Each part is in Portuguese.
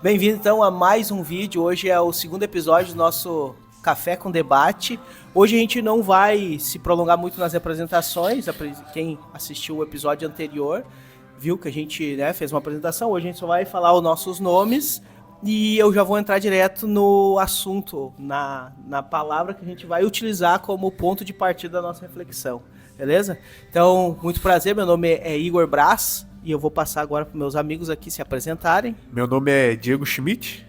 Bem-vindo então a mais um vídeo. Hoje é o segundo episódio do nosso Café com Debate. Hoje a gente não vai se prolongar muito nas apresentações. Quem assistiu o episódio anterior viu que a gente fez uma apresentação. Hoje a gente só vai falar os nossos nomes e eu já vou entrar direto no assunto, na palavra que a gente vai utilizar como ponto de partida da nossa reflexão. Beleza? Então, muito prazer. Meu nome é Igor Brás. E eu vou passar agora para meus amigos aqui se apresentarem. Meu nome é Diego Schmidt.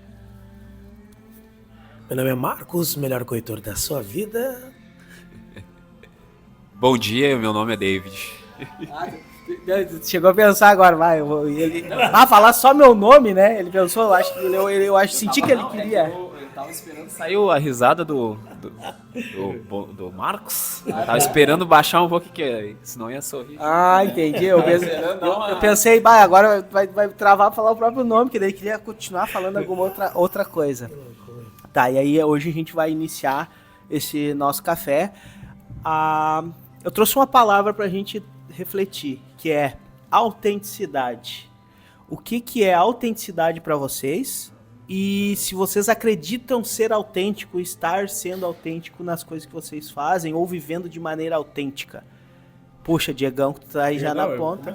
Meu nome é Marcos, melhor corretor da sua vida. Bom dia, meu nome é David. Chegou a pensar agora, vai. Falar só meu nome, né? Ele pensou, eu senti que ele queria. Eu tava esperando, saiu a risada do Marcos. Eu tava esperando baixar um pouco, senão ia sorrir. Ah, entendi. Eu pensei, agora vai travar pra falar o próprio nome, que daí queria continuar falando alguma outra coisa. Tá, e aí hoje a gente vai iniciar esse nosso café. Eu trouxe uma palavra pra gente refletir, que é autenticidade. O que é autenticidade pra vocês? E se vocês acreditam ser autêntico, estar sendo autêntico nas coisas que vocês fazem ou vivendo de maneira autêntica. Puxa, Diegão, que tu tá aí já na ponta.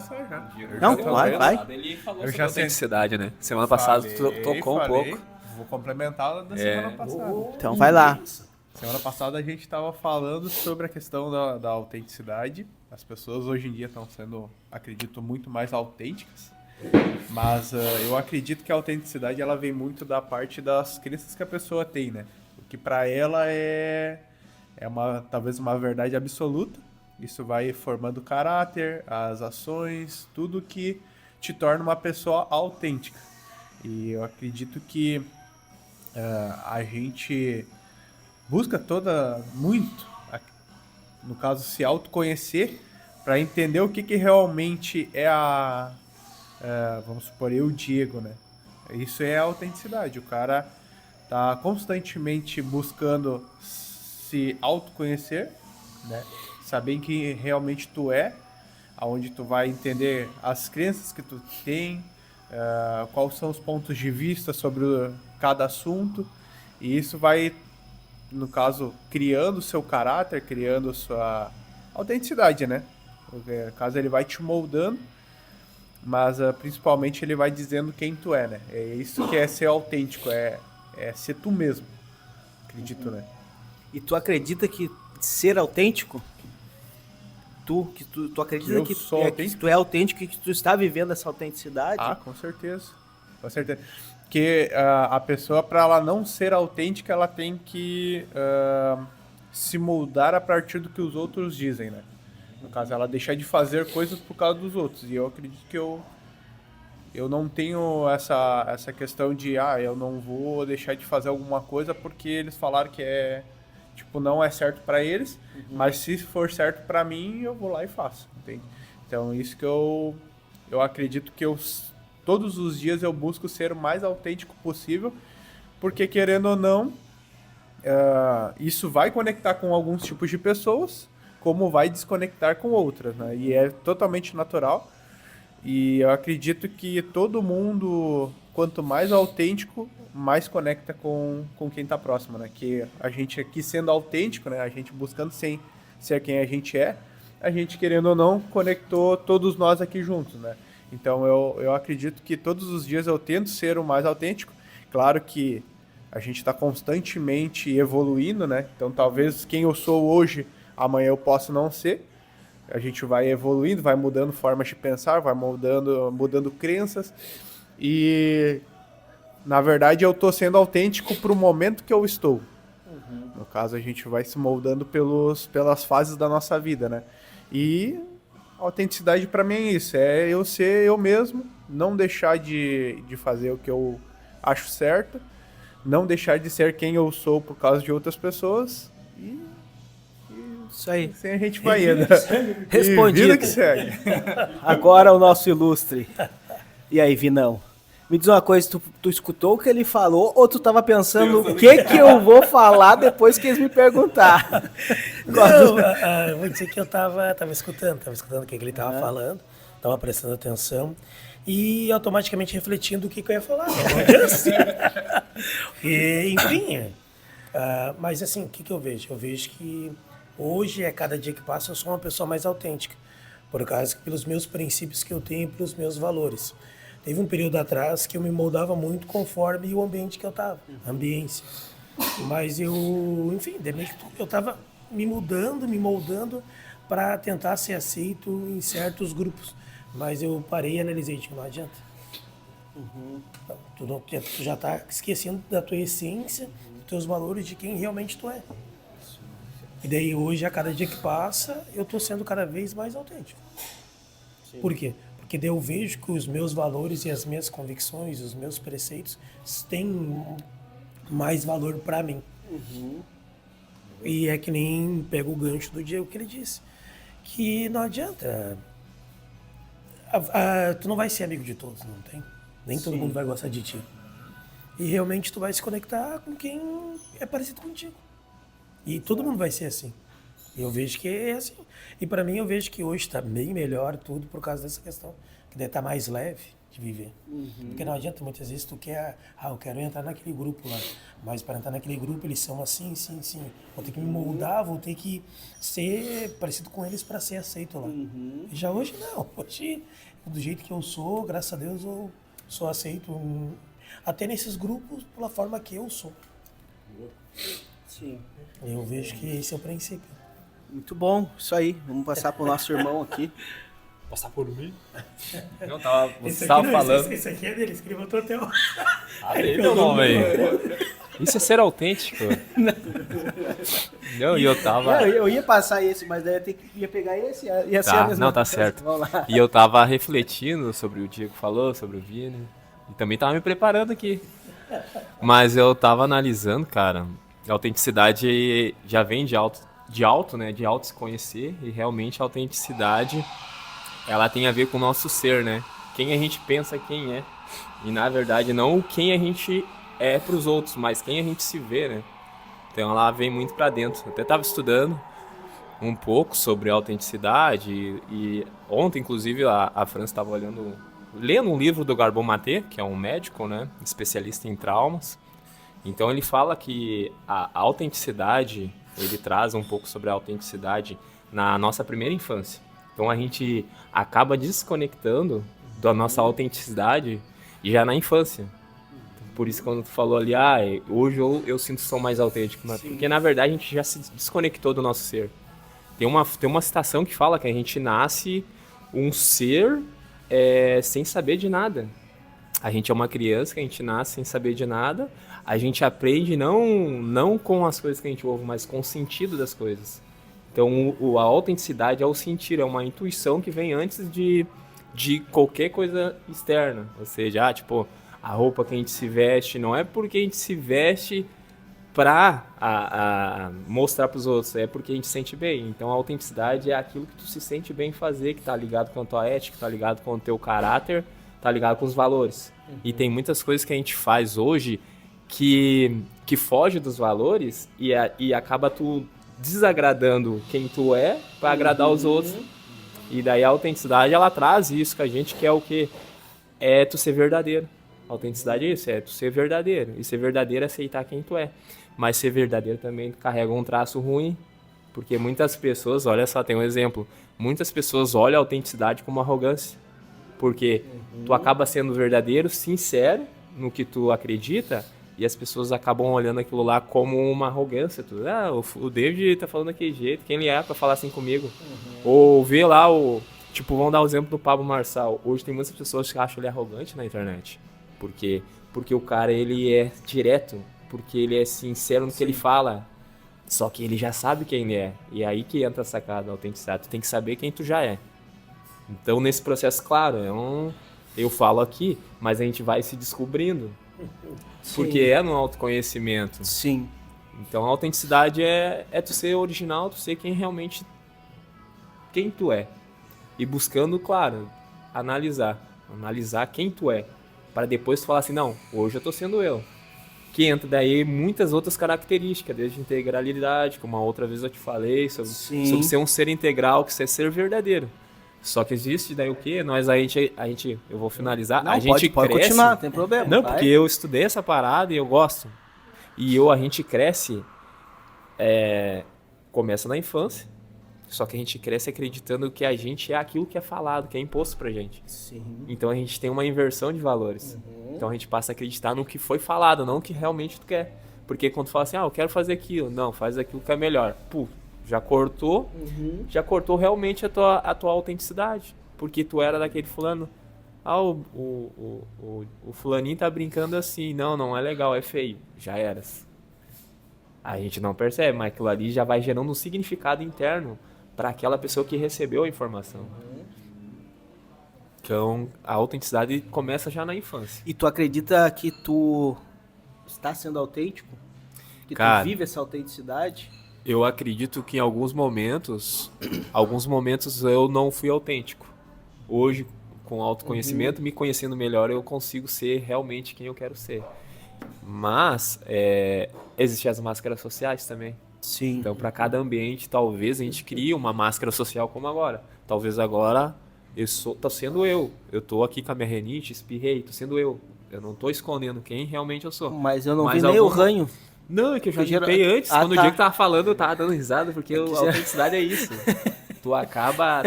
Não, vai. Ele falou sobre autenticidade, né? Semana passada tu tocou um pouco. Vou complementar da semana passada. Então vai lá. Semana passada a gente estava falando sobre a questão da autenticidade. As pessoas hoje em dia estão sendo, acredito, muito mais autênticas. Mas eu acredito que a autenticidade ela vem muito da parte das crenças que a pessoa tem, né? O que para ela é talvez uma verdade absoluta. Isso vai formando o caráter, as ações, tudo que te torna uma pessoa autêntica. E eu acredito que a gente busca muito, no caso, se autoconhecer para entender o que realmente é vamos supor, eu, Diego, né? Isso é a autenticidade. O cara tá constantemente buscando se autoconhecer, né? Saber quem realmente tu é, aonde tu vai entender as crenças que tu tem, quais são os pontos de vista sobre cada assunto. E isso vai, no caso, criando o seu caráter, criando a sua autenticidade, né? Porque, no caso, ele vai te moldando, mas principalmente ele vai dizendo quem tu é, né? É isso que é ser autêntico, é ser tu mesmo, acredito, né? E tu acredita que ser autêntico, tu acredita que tu é autêntico e que tu está vivendo essa autenticidade? Ah, com certeza. Com certeza. Porque a pessoa, para ela não ser autêntica, ela tem que se moldar a partir do que os outros dizem, né? No caso, ela deixar de fazer coisas por causa dos outros. E eu acredito que eu não tenho essa questão de eu não vou deixar de fazer alguma coisa porque eles falaram que não é certo para eles, mas se for certo para mim, eu vou lá e faço, entende? Então, isso que eu acredito que todos os dias eu busco ser o mais autêntico possível, porque querendo ou não, isso vai conectar com alguns tipos de pessoas, como vai desconectar com outras, né? E é totalmente natural. E eu acredito que todo mundo, quanto mais autêntico, mais conecta com quem está próximo, né? Que a gente aqui sendo autêntico, né? A gente buscando ser quem a gente é, a gente, querendo ou não, conectou todos nós aqui juntos, né? Então eu acredito que todos os dias eu tento ser o mais autêntico. Claro que a gente está constantemente evoluindo, né? Então talvez quem eu sou hoje, amanhã eu posso não ser. A gente vai evoluindo, vai mudando formas de pensar, vai mudando crenças. E, na verdade, eu estou sendo autêntico para o momento que eu estou. No caso, a gente vai se moldando pelas fases da nossa vida, né? E a autenticidade para mim é isso. É eu ser eu mesmo, não deixar de fazer o que eu acho certo, não deixar de ser quem eu sou por causa de outras pessoas e isso aí. Assim a gente vai indo. Respondido. Vida que segue. Agora o nosso ilustre. E aí, Vinão? Me diz uma coisa, tu escutou o que ele falou ou tu tava pensando o que eu vou falar depois que eles me perguntar? Eu vou dizer que eu tava escutando o que ele tava falando, tava prestando atenção. e automaticamente refletindo o que eu ia falar. Né? Assim. E, enfim, mas assim, o que eu vejo? Eu vejo que hoje, a cada dia que passa, eu sou uma pessoa mais autêntica, por causa que pelos meus princípios que eu tenho e pelos meus valores. Teve um período atrás que eu me moldava muito conforme o ambiente que eu estava, ambiência. Mas eu, enfim, eu estava me mudando, me moldando para tentar ser aceito em certos grupos. Mas eu parei e analisei, tipo, não adianta. Tu já está esquecendo da tua essência, dos teus valores, de quem realmente tu é. E daí hoje, a cada dia que passa, eu estou sendo cada vez mais autêntico. Sim. Por quê? Porque daí eu vejo que os meus valores e as minhas convicções, os meus preceitos, têm mais valor para mim. E é que nem pega o gancho do Diego que ele disse, que não adianta. Tu não vai ser amigo de todos, não tem? Nem todo mundo vai gostar de ti. E realmente tu vai se conectar com quem é parecido contigo. E todo mundo vai ser assim. E eu vejo que é assim. E para mim eu vejo que hoje está bem melhor tudo por causa dessa questão. Que deve estar mais leve de viver. Porque não adianta muitas vezes tu quer, eu quero entrar naquele grupo lá. Mas para entrar naquele grupo eles são assim, sim. Vou ter que me moldar, vou ter que ser parecido com eles para ser aceito lá. E já hoje não. Hoje, do jeito que eu sou, graças a Deus eu sou aceito. Até nesses grupos, pela forma que eu sou. Sim. Eu vejo que esse é o princípio. Muito bom, isso aí. Vamos passar pro nosso irmão aqui. Passar por mim? Não, Você tava falando. Esse aqui é dele, esse que ele botou até o... Dei meu nome aí. Isso é ser autêntico. Não, e eu tava... Eu ia passar esse, mas daí ia pegar esse, ia ser a mesma Não, tá coisa. certo. Vamos lá. E eu tava refletindo sobre o Diego falou, sobre o Vini. E também tava me preparando aqui. Mas eu tava analisando, cara, a autenticidade já vem de alto, né? De auto se conhecer. E realmente a autenticidade, ela tem a ver com o nosso ser, né? Quem a gente pensa quem é. E na verdade não quem a gente é pros outros, mas quem a gente se vê, né? Então ela vem muito pra dentro. Eu até tava estudando um pouco sobre a autenticidade e ontem, inclusive, a França estava lendo um livro do Gabor Maté, que é um médico, né, especialista em traumas. Então ele fala que a autenticidade, ele traz um pouco sobre a autenticidade na nossa primeira infância. Então a gente acaba desconectando da nossa autenticidade já na infância. Por isso quando tu falou ali, hoje eu sinto que sou mais autêntico, mas porque na verdade a gente já se desconectou do nosso ser. Tem uma citação que fala que a gente nasce um ser sem saber de nada. A gente é uma criança que a gente nasce sem saber de nada. A gente aprende não com as coisas que a gente ouve, mas com o sentido das coisas. Então a autenticidade é o sentir, é uma intuição que vem antes de qualquer coisa externa. Ou seja, tipo, a roupa que a gente se veste não é porque a gente se veste para mostrar para os outros, é porque a gente se sente bem. Então a autenticidade é aquilo que tu se sente bem fazer, que tá ligado com a tua ética, tá ligado com o teu caráter, tá ligado com os valores. E tem muitas coisas que a gente faz hoje que foge dos valores e acaba tu desagradando quem tu é para agradar os outros. E daí a autenticidade, ela traz isso com a gente, que é o quê? É tu ser verdadeiro. A autenticidade é isso, é tu ser verdadeiro. E ser verdadeiro é aceitar quem tu é. Mas ser verdadeiro também carrega um traço ruim, porque muitas pessoas, olha só, tem um exemplo, muitas pessoas olham a autenticidade como arrogância. Porque tu acaba sendo verdadeiro, sincero no que tu acredita, e as pessoas acabam olhando aquilo lá como uma arrogância. O David tá falando daquele jeito, quem ele é pra falar assim comigo? Ou vê lá tipo, vamos dar o exemplo do Pablo Marçal. Hoje tem muitas pessoas que acham ele arrogante na internet. Por quê? Porque o cara, ele é direto, porque ele é sincero no que ele fala. Só que ele já sabe quem ele é. E é aí que entra a sacada da autenticidade. Tu tem que saber quem tu já é. Então, nesse processo, claro, eu falo aqui, mas a gente vai se descobrindo. Sim. Porque é no autoconhecimento. Sim. Então, a autenticidade é tu ser original, tu ser quem realmente... Quem tu é. E buscando, claro, analisar quem tu é. Para depois tu falar assim, não, hoje eu tô sendo eu. Que entra daí muitas outras características, desde integralidade, como a outra vez eu te falei, sobre ser um ser integral, que é ser verdadeiro. Só que existe daí o quê? Eu vou finalizar, Não, a gente pode cresce... continuar, não tem problema. Não, vai. porque eu estudei essa parada e eu gosto. A gente cresce, começa na infância, só que a gente cresce acreditando que a gente é aquilo que é falado, que é imposto pra gente. Sim. Então a gente tem uma inversão de valores. Então a gente passa a acreditar no que foi falado, não no que realmente tu quer. Porque quando tu fala assim, eu quero fazer aquilo, não, faz aquilo que é melhor. Pô, já cortou realmente a tua autenticidade. Porque tu era daquele fulano. O fulaninho tá brincando assim. Não é legal, é feio. Já eras. A gente não percebe, mas aquilo ali já vai gerando um significado interno para aquela pessoa que recebeu a informação. Então, a autenticidade começa já na infância. E tu acredita que tu está sendo autêntico? Que Cara, tu vive essa autenticidade? Eu acredito que em alguns momentos eu não fui autêntico. Hoje, com autoconhecimento, me conhecendo melhor, eu consigo ser realmente quem eu quero ser. Mas, existem as máscaras sociais também. Sim. Então, para cada ambiente, talvez a gente crie uma máscara social como agora. Talvez agora tô sendo eu. Eu tô aqui com a minha renite, espirrei, tô sendo eu. Eu não tô escondendo quem realmente eu sou. Mas eu não vi nem o ranho. Não, é que eu já limpei antes. Quando o Diego tava falando, eu tava dando risada, porque a autenticidade é isso. Tu acaba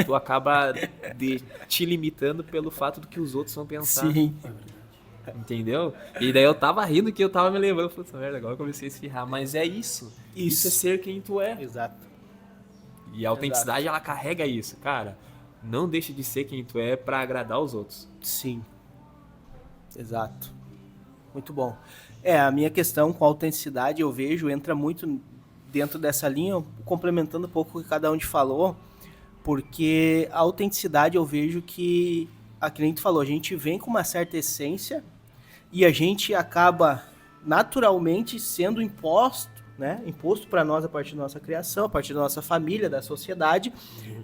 te limitando pelo fato do que os outros vão pensar. Sim. Entendeu? E daí eu tava rindo que eu tava me lembrando. Eu falei, merda, agora eu comecei a esfirrar. Mas é isso. Isso é ser quem tu é. Exato. E a autenticidade, ela carrega isso. Cara, não deixe de ser quem tu é pra agradar os outros. Sim. Exato. Muito bom. A minha questão com a autenticidade, eu vejo, entra muito dentro dessa linha, complementando um pouco o que cada um te falou, porque a autenticidade eu vejo que, que nem tu falou, a gente vem com uma certa essência e a gente acaba naturalmente sendo imposto para nós a partir da nossa criação, a partir da nossa família, da sociedade,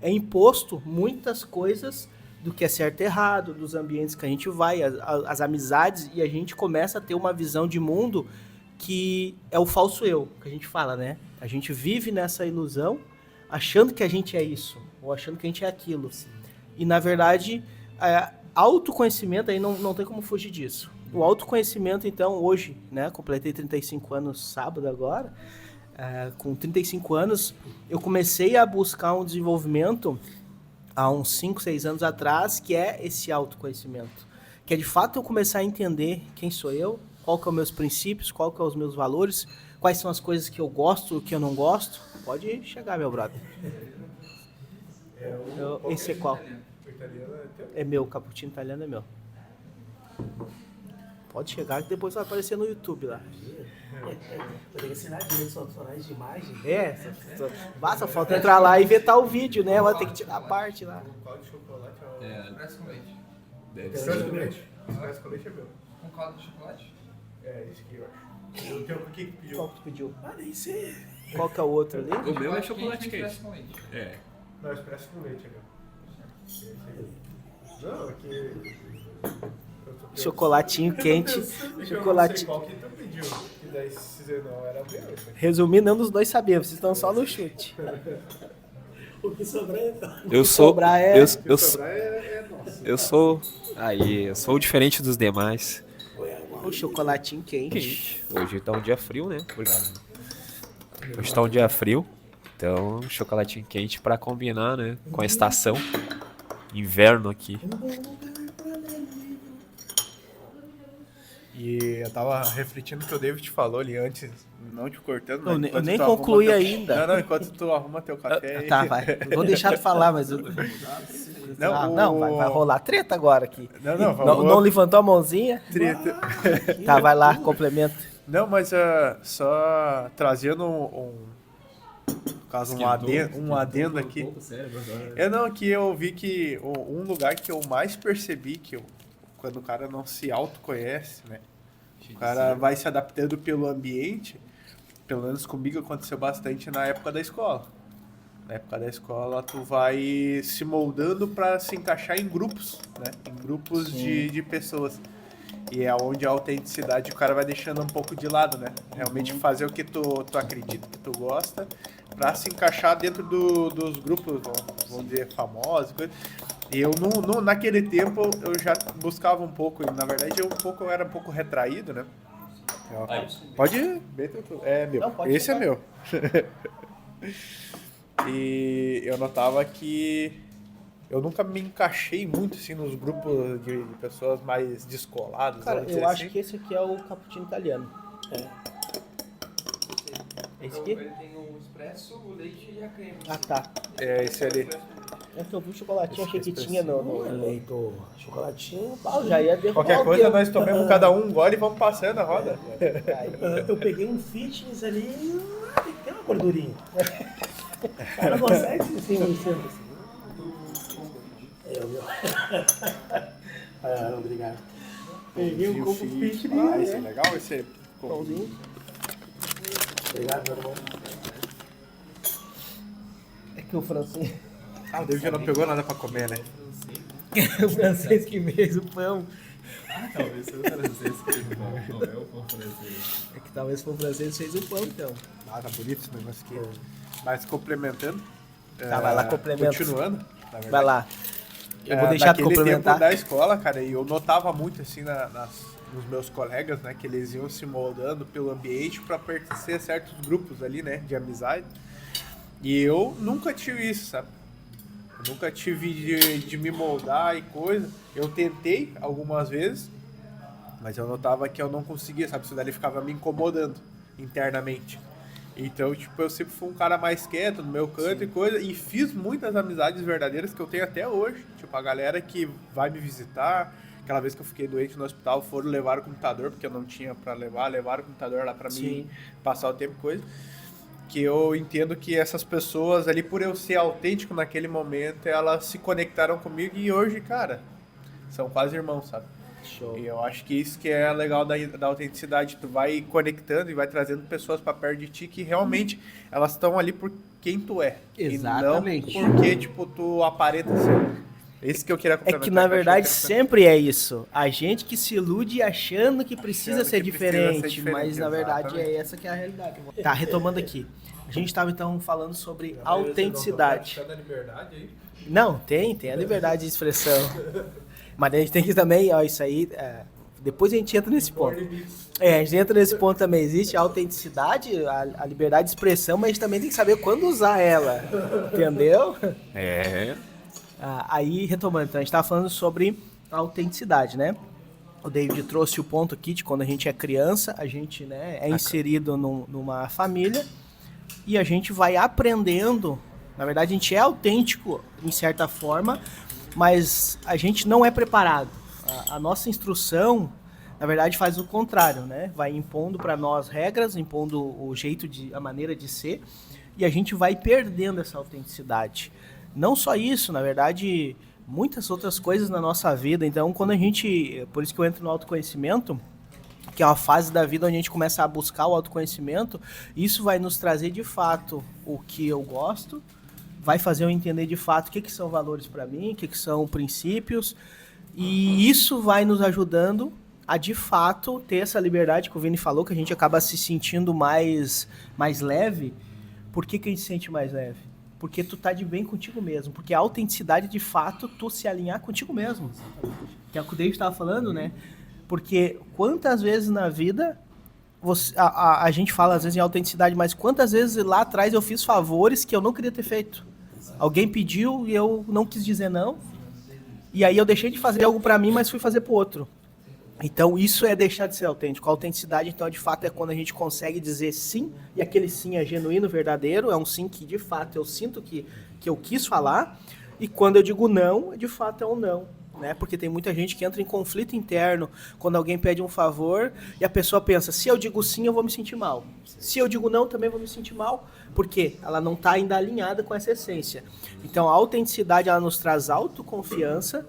é imposto muitas coisas do que é certo e errado, dos ambientes que a gente vai, as amizades, e a gente começa a ter uma visão de mundo que é o falso eu, que a gente fala, né? A gente vive nessa ilusão, achando que a gente é isso, ou achando que a gente é aquilo. E, na verdade, autoconhecimento, aí não tem como fugir disso. O autoconhecimento, então, hoje, né? Completei 35 anos sábado agora, com 35 anos, eu comecei a buscar um desenvolvimento há uns 5, 6 anos atrás, que é esse autoconhecimento. Que é de fato eu começar a entender quem sou eu, qual que são os meus princípios, qual que são os meus valores, quais são as coisas que eu gosto, o que eu não gosto. Pode chegar, meu brother. Esse é qual? É meu, o cappuccino italiano é meu. Pode chegar que depois vai aparecer no YouTube lá. Vou ter que assinar direitos autorais de imagem. Basta falta entrar lá e vetar o vídeo, né? Vai ter que tirar a parte lá. Qual de chocolate Expresso com leite. Expresso com leite? Expresso com leite é meu. Com caldo de chocolate? Esse aqui eu acho. Eu tenho o que pediu. Qual que tu pediu? Nem sei. Qual que é o outro ali? O meu é chocolate quente. Expresso com leite. Não, expresso com leite é meu. Não, aqui... Chocolatinho quente. Chocolate. Qual que tu pediu? Que daí se não era meu. Resumindo, nenhum dos dois sabia, vocês estão só no chute. O que sobrar é... Eu sou. sobrar é- Eu sou. Eu sou diferente dos demais. O chocolatinho quente. Hoje tá um dia frio, né? Hoje tá um dia frio. Então, chocolatinho quente pra combinar, né? Com a estação. Inverno aqui. E eu tava refletindo o que o David falou ali antes, não te cortando. Eu né? nem Enquanto tu concluí arruma ainda. Não, enquanto tu arruma teu café. Tá, vai. Vou deixar tu falar, mas... Vai rolar treta agora aqui. Não levantou a mãozinha? Treta. Tá, vai lá, complementa. Não, mas só trazendo um adendo aqui. Que eu vi que um lugar que eu mais percebi quando o cara não se autoconhece, né? O cara vai se adaptando pelo ambiente. Pelo menos comigo aconteceu bastante na época da escola. Na época da escola, tu vai se moldando para se encaixar em grupos, né? Em grupos de pessoas. E é onde a autenticidade o cara vai deixando um pouco de lado, né? Realmente fazer o que tu acredita, que tu gosta, para se encaixar dentro dos grupos, vamos dizer, famosos. E eu, naquele tempo, eu já buscava um pouco, e na verdade eu era um pouco retraído, né? Pode ir. É meu. Não, pode Esse ir, é meu. E eu notava que eu nunca me encaixei muito assim nos grupos de pessoas mais descoladas. Cara, vamos dizer eu acho assim. que esse aqui é o cappuccino italiano. Esse aqui? Ele tem o expresso, o leite e a creme. Ah, tá. É esse ali. É que eu vi o chocolatinho, achei que tinha no... Eleito chocolatinho. Ah, já ia derrubar Qualquer o coisa, teu. nós tomamos cada um gole e vamos passando a roda. Eu peguei um fitness ali, tem uma gordurinha. O cara consegue se desenvolver assim. Meu. Ah, obrigado. Peguei um copo fitness. Ah, esse é legal, esse Pãozinho. Obrigado, meu irmão. É que o francês... Ah, o David já não pegou nada pra comer, né? o francês que fez o pão. Talvez seja o francês que fez o pão, não é o pão francês. É que talvez foi o francês que fez o pão, então. Ah, tá bonito esse negócio aqui. Mas complementando. Tá, vai lá, complementa. Continuando. na verdade. Vai lá. Eu vou deixar tu naquele complementar. tempo da escola, cara, e eu notava muito assim nos meus colegas, né, que eles iam se moldando pelo ambiente para pertencer a certos grupos ali, né, de amizade. E eu nunca tive isso, sabe? Eu nunca tive de me moldar e coisa. Eu tentei algumas vezes, mas eu notava que eu não conseguia, sabe? Isso daí ficava me incomodando internamente. Então, tipo, eu sempre fui um cara mais quieto no meu canto e coisa, e fiz muitas amizades verdadeiras que eu tenho até hoje. Tipo, a galera que vai me visitar, aquela vez que eu fiquei doente no hospital, foram levar o computador, porque eu não tinha pra levaram o computador lá pra mim passar o tempo e coisa. Que eu entendo que essas pessoas ali, por eu ser autêntico naquele momento, elas se conectaram comigo e hoje, cara, são quase irmãos, sabe? Show. E eu acho que isso que é legal da autenticidade. Tu vai conectando e vai trazendo pessoas pra perto de ti que realmente elas estão ali por quem tu é. Exatamente. E não porque, tipo, tu aparenta ser. Esse que eu queria É complementar. que na eu achei verdade interessante. sempre é isso. A gente que se ilude achando que precisa Achando ser que precisa diferente, ser diferente, mas na verdade exatamente. é essa que é a realidade. Tá, retomando aqui. A gente estava então falando sobre autenticidade. Da liberdade aí. Não, tem a liberdade de expressão. Mas a gente tem que também, ó, isso aí, depois a gente entra nesse ponto. A gente entra nesse ponto também. Existe a autenticidade, a liberdade de expressão, mas a gente também tem que saber quando usar ela. Entendeu? É. Aí, retomando, então, a gente estava falando sobre a autenticidade, né? O David trouxe o ponto aqui de quando a gente é criança, a gente, né, é inserido numa família e a gente vai aprendendo. Na verdade, a gente é autêntico em certa forma, mas a gente não é preparado. A nossa instrução, na verdade, faz o contrário, né? Vai impondo para nós regras, impondo o jeito a maneira de ser, e a gente vai perdendo essa autenticidade. Não só isso, na verdade, muitas outras coisas na nossa vida. Então, quando a gente... Por isso que eu entro no autoconhecimento, que é uma fase da vida onde a gente começa a buscar o autoconhecimento, isso vai nos trazer, de fato, o que eu gosto, vai fazer eu entender, de fato, o que são valores para mim, o que são princípios, e isso vai nos ajudando a, de fato, ter essa liberdade que o Vini falou, que a gente acaba se sentindo mais leve. Por que a gente se sente mais leve? Porque tu tá de bem contigo mesmo. Porque a autenticidade, de fato, tu se alinhar contigo mesmo. Que é o que o David estava falando, né? Porque quantas vezes na vida, a gente fala às vezes em autenticidade, mas quantas vezes lá atrás eu fiz favores que eu não queria ter feito? Alguém pediu e eu não quis dizer não. E aí eu deixei de fazer algo pra mim, mas fui fazer pro outro. Então isso é deixar de ser autêntico. A autenticidade, então, de fato, é quando a gente consegue dizer sim, e aquele sim é genuíno, verdadeiro, é um sim que, de fato, eu sinto que eu quis falar, e quando eu digo não, de fato é um não, né? Porque tem muita gente que entra em conflito interno quando alguém pede um favor, e a pessoa pensa, se eu digo sim, eu vou me sentir mal. Se eu digo não, também vou me sentir mal, porque ela não está ainda alinhada com essa essência. Então, a autenticidade, ela nos traz autoconfiança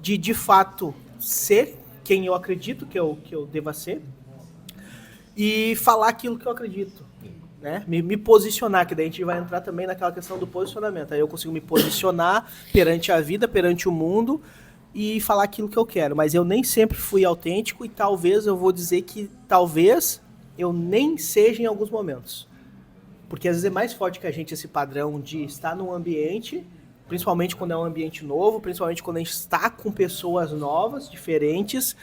de fato, ser quem eu acredito que eu deva ser e falar aquilo que eu acredito, né? Me posicionar, que daí a gente vai entrar também naquela questão do posicionamento. Aí eu consigo me posicionar perante a vida, perante o mundo e falar aquilo que eu quero. Mas eu nem sempre fui autêntico e talvez eu vou dizer que talvez eu nem seja em alguns momentos. Porque às vezes é mais forte que a gente esse padrão de estar num ambiente principalmente quando é um ambiente novo, principalmente quando a gente está com pessoas novas, diferentes,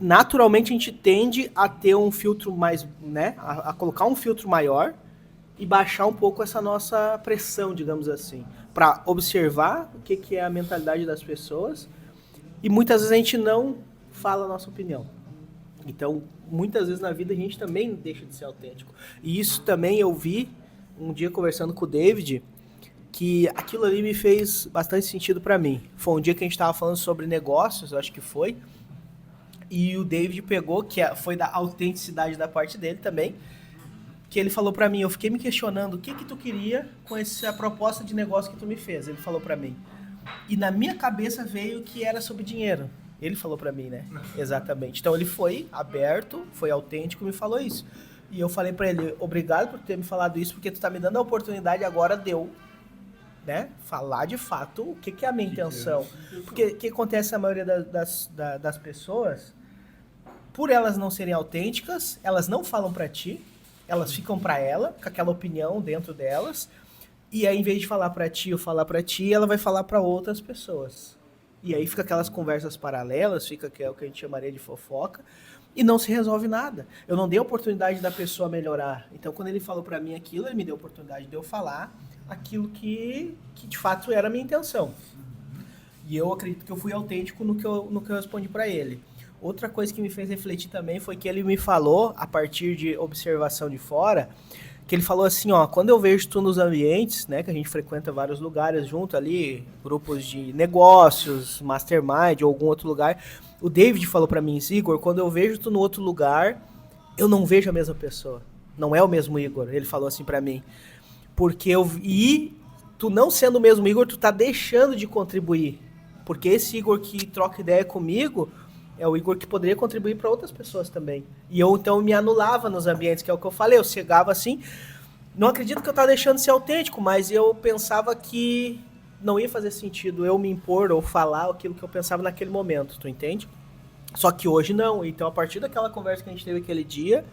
naturalmente a gente tende a ter um filtro mais, né, a colocar um filtro maior e baixar um pouco essa nossa pressão, digamos assim, para observar o que é a mentalidade das pessoas, e muitas vezes a gente não fala a nossa opinião. Então, muitas vezes na vida a gente também deixa de ser autêntico. E isso também eu vi um dia conversando com o David, que aquilo ali me fez bastante sentido para mim. Foi um dia que a gente estava falando sobre negócios, eu acho que foi, e o David pegou, foi da autenticidade da parte dele também, que ele falou pra mim, eu fiquei me questionando o que tu queria com essa proposta de negócio que tu me fez. Ele falou pra mim. E na minha cabeça veio que era sobre dinheiro. Ele falou pra mim, né? Exatamente. Então ele foi aberto, foi autêntico e me falou isso. E eu falei pra ele, obrigado por ter me falado isso, porque tu tá me dando a oportunidade agora de eu, né, falar de fato o que é a minha intenção. Porque o que acontece na maioria das pessoas, por elas não serem autênticas, elas não falam pra ti, elas ficam pra ela, com aquela opinião dentro delas, e aí em vez de falar pra ti ou falar pra ti, ela vai falar pra outras pessoas. E aí fica aquelas conversas paralelas, fica que é o que a gente chamaria de fofoca, e não se resolve nada. Eu não dei a oportunidade da pessoa melhorar. Então quando ele falou pra mim aquilo, ele me deu a oportunidade de eu falar aquilo que de fato era a minha intenção. E eu acredito que eu fui autêntico no que eu respondi pra ele. Outra coisa que me fez refletir também foi que ele me falou, a partir de observação de fora, que ele falou assim, ó, quando eu vejo tu nos ambientes, né, que a gente frequenta vários lugares junto ali, grupos de negócios, mastermind ou algum outro lugar, o David falou pra mim, Igor, quando eu vejo tu no outro lugar, eu não vejo a mesma pessoa. Não é o mesmo Igor, ele falou assim pra mim. E tu não sendo o mesmo Igor, tu tá deixando de contribuir. Porque esse Igor que troca ideia comigo é o Igor que poderia contribuir para outras pessoas também. E eu, então, me anulava nos ambientes, que é o que eu falei. Eu chegava assim, não acredito que eu tava deixando de ser autêntico, mas eu pensava que não ia fazer sentido eu me impor ou falar aquilo que eu pensava naquele momento, tu entende? Só que hoje não. Então, a partir daquela conversa que a gente teve aquele dia,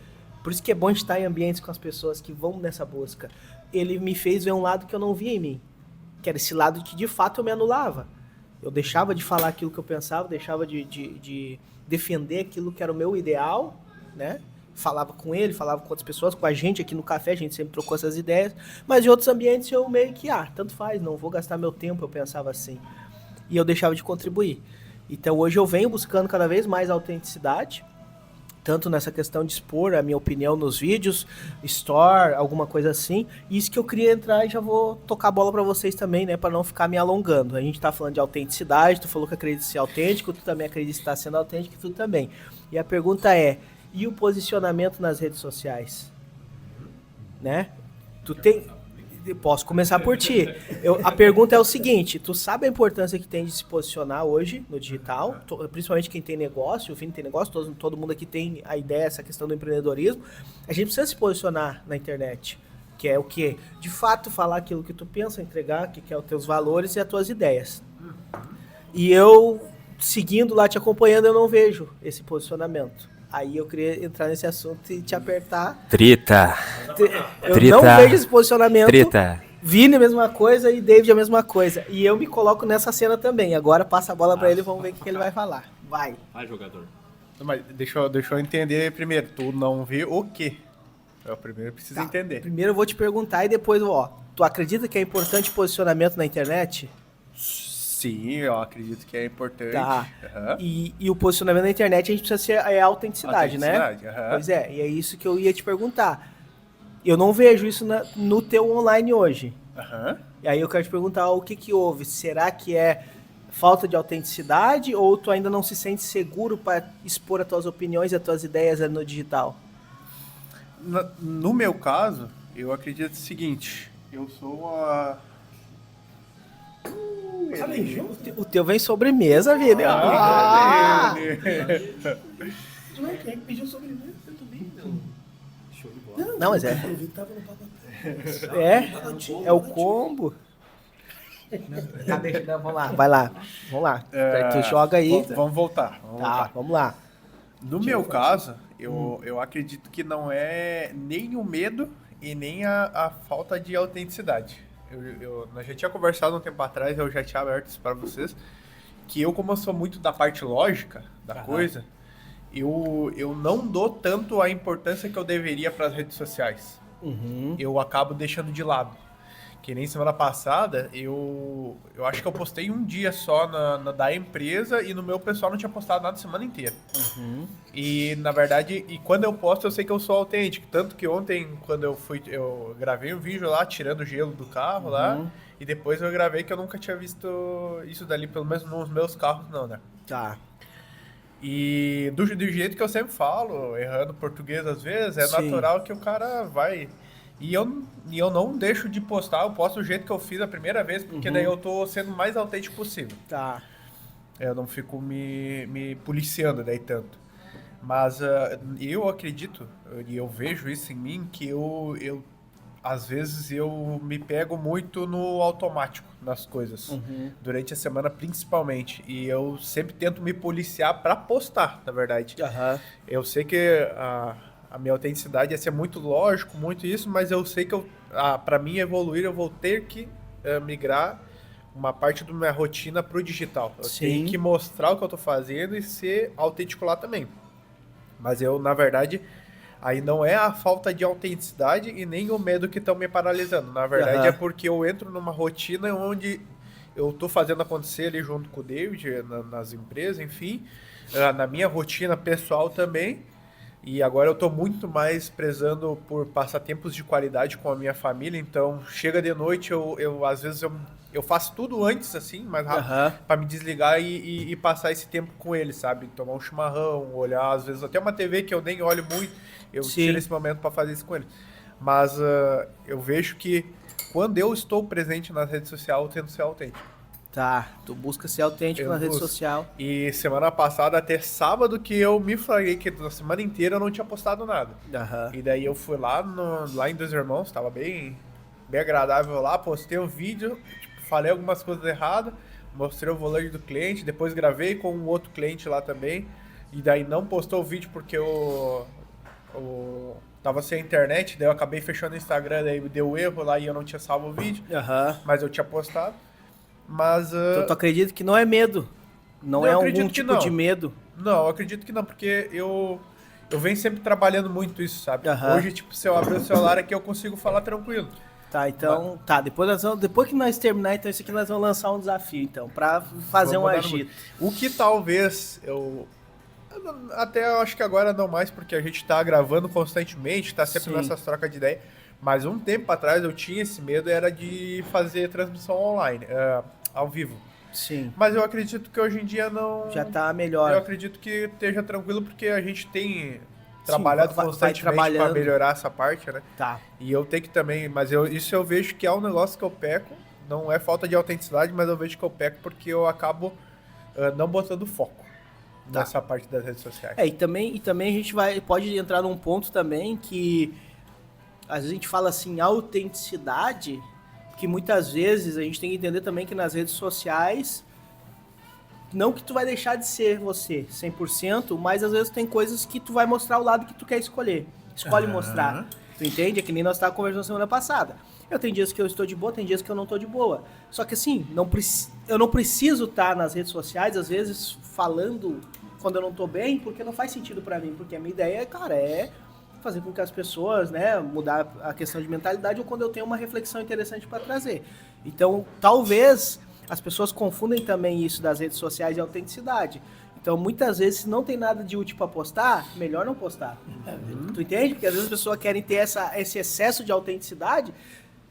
por isso que é bom estar em ambientes com as pessoas que vão nessa busca, ele me fez ver um lado que eu não via em mim, que era esse lado que de fato eu me anulava. Eu deixava de falar aquilo que eu pensava, deixava de defender aquilo que era o meu ideal, né? Falava com ele, falava com outras pessoas, com a gente aqui no café, a gente sempre trocou essas ideias, mas em outros ambientes eu meio que, tanto faz, não vou gastar meu tempo, eu pensava assim. E eu deixava de contribuir. Então hoje eu venho buscando cada vez mais autenticidade, tanto nessa questão de expor a minha opinião nos vídeos, store, alguma coisa assim. E isso que eu queria entrar e já vou tocar a bola pra vocês também, né, pra não ficar me alongando. A gente tá falando de autenticidade, tu falou que acredita em ser autêntico, tu também acredita em estar sendo autêntico, tu também. E a pergunta é, e o posicionamento nas redes sociais? Né? Tu tem... Posso começar por ti. A pergunta é o seguinte, tu sabe a importância que tem de se posicionar hoje no digital, principalmente quem tem negócio, o Vini tem negócio, todo mundo aqui tem a ideia, essa questão do empreendedorismo. A gente precisa se posicionar na internet, que é o quê? De fato falar aquilo que tu pensa, entregar, que é os teus valores e as tuas ideias. E eu, seguindo lá, te acompanhando, eu não vejo esse posicionamento. Aí eu queria entrar nesse assunto e te apertar. Treta. Eu não vejo esse posicionamento. Treta. Vini a mesma coisa e David a mesma coisa. E eu me coloco nessa cena também. Agora passa a bola pra ele e vamos ver o que ele vai falar. Vai. Vai, jogador. Mas deixa eu entender primeiro. Tu não vê o quê? Eu primeiro preciso entender. Primeiro eu vou te perguntar e depois, tu acredita que é importante posicionamento na internet? Sim, eu acredito que é importante. Tá. Uhum. E o posicionamento na internet a gente precisa ser a autenticidade, né? Uhum. Pois é, e é isso que eu ia te perguntar. Eu não vejo isso no teu online hoje. Uhum. E aí eu quero te perguntar o que houve. Será que é falta de autenticidade ou tu ainda não se sente seguro para expor as tuas opiniões e as tuas ideias no digital? No meu caso, eu acredito o seguinte. Eu sou a... O teu vem sobremesa, Vini. Quem pediu sobremesa? Não, mas é. É o combo. Vamos lá, vai lá. Vamos lá. Tu joga aí. Vamos voltar. Vamos lá. No meu caso, eu acredito que não é nem o medo e nem a falta de autenticidade. Nós já tinha conversado um tempo atrás, eu já tinha aberto isso para vocês, que como eu sou muito da parte lógica da coisa, eu não dou tanto a importância que eu deveria para as redes sociais. Eu acabo deixando de lado. Que nem semana passada, eu acho que eu postei um dia só na da empresa e no meu pessoal não tinha postado nada a semana inteira. E, na verdade, quando eu posto, eu sei que eu sou autêntico. Tanto que ontem, quando eu gravei um vídeo lá, tirando o gelo do carro lá, e depois eu gravei que eu nunca tinha visto isso dali, pelo menos nos meus carros não, né? Tá. E do jeito que eu sempre falo, errando português às vezes, é Sim. natural que o cara vai... E eu não deixo de postar, eu posto do jeito que eu fiz a primeira vez, porque daí eu tô sendo o mais autêntico possível. Tá. Eu não fico me policiando daí tanto. Mas eu acredito, e eu vejo isso em mim, que eu às vezes eu me pego muito no automático nas coisas. Durante a semana principalmente. E eu sempre tento me policiar pra postar, na verdade. Eu sei que a minha autenticidade é ser muito lógico, muito isso, mas eu sei que para mim evoluir eu vou ter que migrar uma parte da minha rotina pro digital. Eu tenho que mostrar o que eu tô fazendo e ser autêntico lá também. Mas eu, na verdade, aí não é a falta de autenticidade e nem o medo que estão me paralisando. Na verdade é porque eu entro numa rotina onde eu tô fazendo acontecer ali junto com o David, nas empresas, enfim, na minha rotina pessoal também. E agora eu tô muito mais prezando por passar tempos de qualidade com a minha família, então chega de noite, às vezes eu faço tudo antes, assim, mais rápido, pra me desligar e passar esse tempo com eles, sabe? Tomar um chimarrão, olhar, às vezes até uma TV que eu nem olho muito, eu tiro esse momento pra fazer isso com eles. Mas eu vejo que quando eu estou presente nas redes sociais, eu tento ser autêntico. Tá, tu busca ser autêntico na rede social. E semana passada, até sábado, que eu me flagrei que na semana inteira eu não tinha postado nada. E daí eu fui lá em Dois Irmãos, tava bem agradável lá, postei um vídeo, tipo, falei algumas coisas erradas, mostrei o volante do cliente, depois gravei com um outro cliente lá também, e daí não postou o vídeo porque tava sem internet, daí eu acabei fechando o Instagram, daí deu erro lá e eu não tinha salvo o vídeo, mas eu tinha postado. Mas... Então tu acredita que não é medo? Não é algum tipo de medo? Não, eu acredito que não, porque eu venho sempre trabalhando muito isso, sabe? Hoje, tipo, se eu abrir o celular aqui, eu consigo falar tranquilo. Tá, então... Tá, depois que nós terminar, então isso aqui nós vamos lançar um desafio, então, pra fazer um agito. O que talvez eu acho que agora não mais, porque a gente tá gravando constantemente, tá sempre nessas trocas de ideia. Mas um tempo atrás eu tinha esse medo, era de fazer transmissão online, ao vivo. Sim. Mas eu acredito que hoje em dia não... Já tá melhor. Eu acredito que esteja tranquilo, porque a gente tem trabalhado constantemente para melhorar essa parte, né? Tá. E eu tenho que também... Mas isso eu vejo que é um negócio que eu peco. Não é falta de autenticidade, mas eu vejo que eu peco porque eu acabo não botando foco nessa parte das redes sociais. E também a gente pode entrar num ponto também que... Às vezes a gente fala assim, autenticidade, que muitas vezes a gente tem que entender também que nas redes sociais, não que tu vai deixar de ser você 100%, mas às vezes tem coisas que tu vai mostrar o lado que tu quer escolher. Escolhe mostrar. Tu entende? É que nem nós estávamos conversando semana passada. Eu tenho dias que eu estou de boa, tem dias que eu não estou de boa. Só que assim, eu não preciso estar nas redes sociais, às vezes, falando quando eu não estou bem, porque não faz sentido pra mim. Porque a minha ideia, cara, é fazer com que as pessoas, né, mudar a questão de mentalidade ou quando eu tenho uma reflexão interessante para trazer. Então, talvez as pessoas confundem também isso das redes sociais e autenticidade. Então, muitas vezes, se não tem nada de útil para postar, melhor não postar. Tu entende? Porque às vezes as pessoas querem ter esse excesso de autenticidade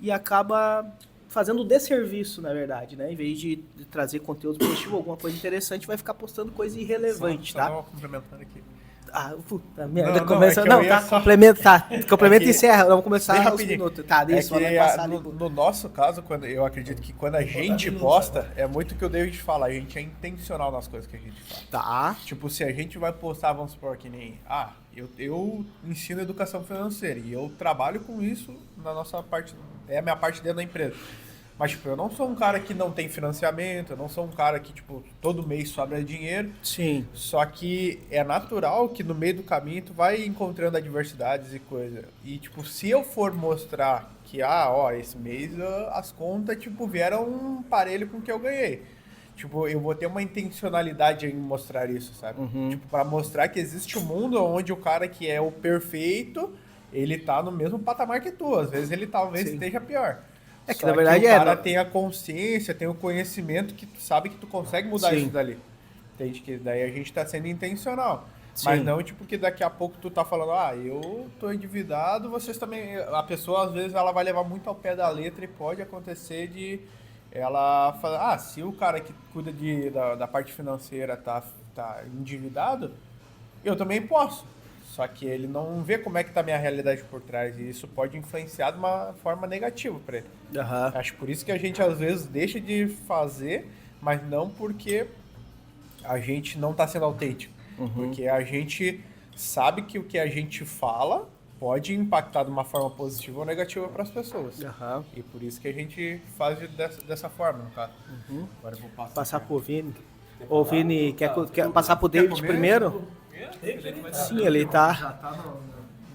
e acaba fazendo desserviço, na verdade, né? Em vez de trazer conteúdo positivo, alguma coisa interessante, vai ficar postando coisa irrelevante, tá? Só complementando aqui. Puta merda, complementa e encerra, vamos começar os minutos. Tá, isso, no nosso caso, eu acredito que quando a gente posta, é muito o que o David fala, a gente é intencional nas coisas que a gente faz. Tá. Tipo, se a gente vai postar, vamos supor que nem, eu ensino educação financeira e eu trabalho com isso na nossa parte, é a minha parte dentro da empresa. Mas, tipo, eu não sou um cara que não tem financiamento, eu não sou um cara que, tipo, todo mês sobra dinheiro. Sim. Só que é natural que no meio do caminho tu vai encontrando adversidades e coisa. E, tipo, se eu for mostrar que, esse mês as contas, tipo, vieram um parelho com o que eu ganhei. Tipo, eu vou ter uma intencionalidade em mostrar isso, sabe? Tipo, pra mostrar que existe um mundo onde o cara que é o perfeito, ele tá no mesmo patamar que tu. Às vezes ele talvez esteja pior. É que Só na verdade o cara não- tem a consciência, tem o conhecimento que tu sabe que tu consegue mudar Sim. isso dali. Entende? Que daí a gente tá sendo intencional. Sim. Mas não, tipo, que daqui a pouco tu tá falando, eu tô endividado, vocês também... A pessoa, às vezes, ela vai levar muito ao pé da letra e pode acontecer de ela falar, se o cara que cuida da parte financeira tá endividado, eu também posso. Só que ele não vê como é que tá a minha realidade por trás. E isso pode influenciar de uma forma negativa pra ele. Aham. Acho por isso que a gente, às vezes, deixa de fazer, mas não porque a gente não tá sendo autêntico. Porque a gente sabe que o que a gente fala pode impactar de uma forma positiva ou negativa para as pessoas. Aham. E por isso que a gente faz dessa forma, no caso. Agora eu vou Passar pro Vini. Ô, Vini, quer passar pro David primeiro? Sim, ele tá.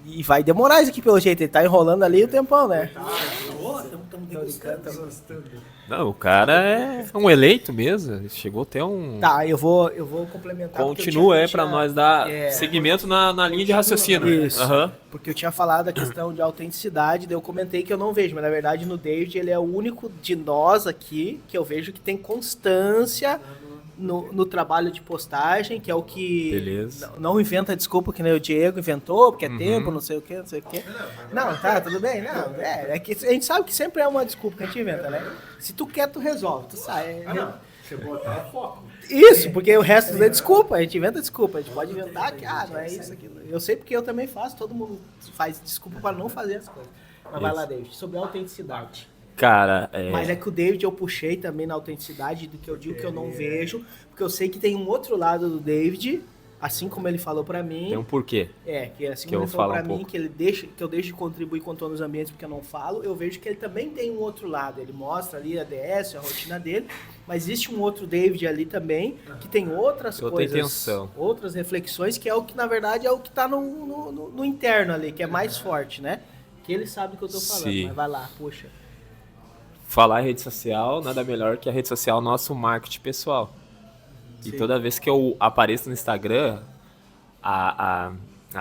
E vai demorar isso aqui pelo jeito, ele tá enrolando ali o tempão, né? Não, o cara é um eleito mesmo. Ele chegou até um. Tá, eu vou complementar. porque eu Continua tinha- aí pra nós dar segmento na linha de raciocínio. Isso. Aham. Porque eu tinha falado da questão de autenticidade, daí eu comentei que eu não vejo, mas na verdade no David ele é o único de nós aqui que eu vejo que tem constância no trabalho de postagem, que é o que Beleza. não inventa desculpa que nem o Diego inventou, porque é tempo, não sei o que, não sei o que. Não, tá, tudo bem, não, é que a gente sabe que sempre é uma desculpa que a gente inventa, né? Se tu quer, tu resolve, tu sai. Você botar foco. Isso, porque o resto é desculpa, a gente inventa desculpa, a gente pode inventar que, não é isso, aquilo. Eu sei porque eu também faço, todo mundo faz desculpa para não fazer as coisas. Mas vai lá, David, sobre a autenticidade. Cara, Mas é que o David eu puxei também na autenticidade do que eu digo que eu não vejo, porque eu sei que tem um outro lado do David, assim como ele falou pra mim. tem um porquê. Que assim que como eu ele falou falo pra um mim, pouco. que eu deixo de contribuir com todos os ambientes porque eu não falo, eu vejo que ele também tem um outro lado. Ele mostra ali a DS, a rotina dele, mas existe um outro David ali também, que tem outras Outra coisas, intenção. outras reflexões, que é o que na verdade é o que tá no interno ali, que é mais forte, né? Que ele sabe o que eu tô falando, Sim. mas vai lá, puxa. Falar em rede social, nada melhor que a rede social nosso marketing pessoal. E Sim. toda vez que eu apareço no Instagram, a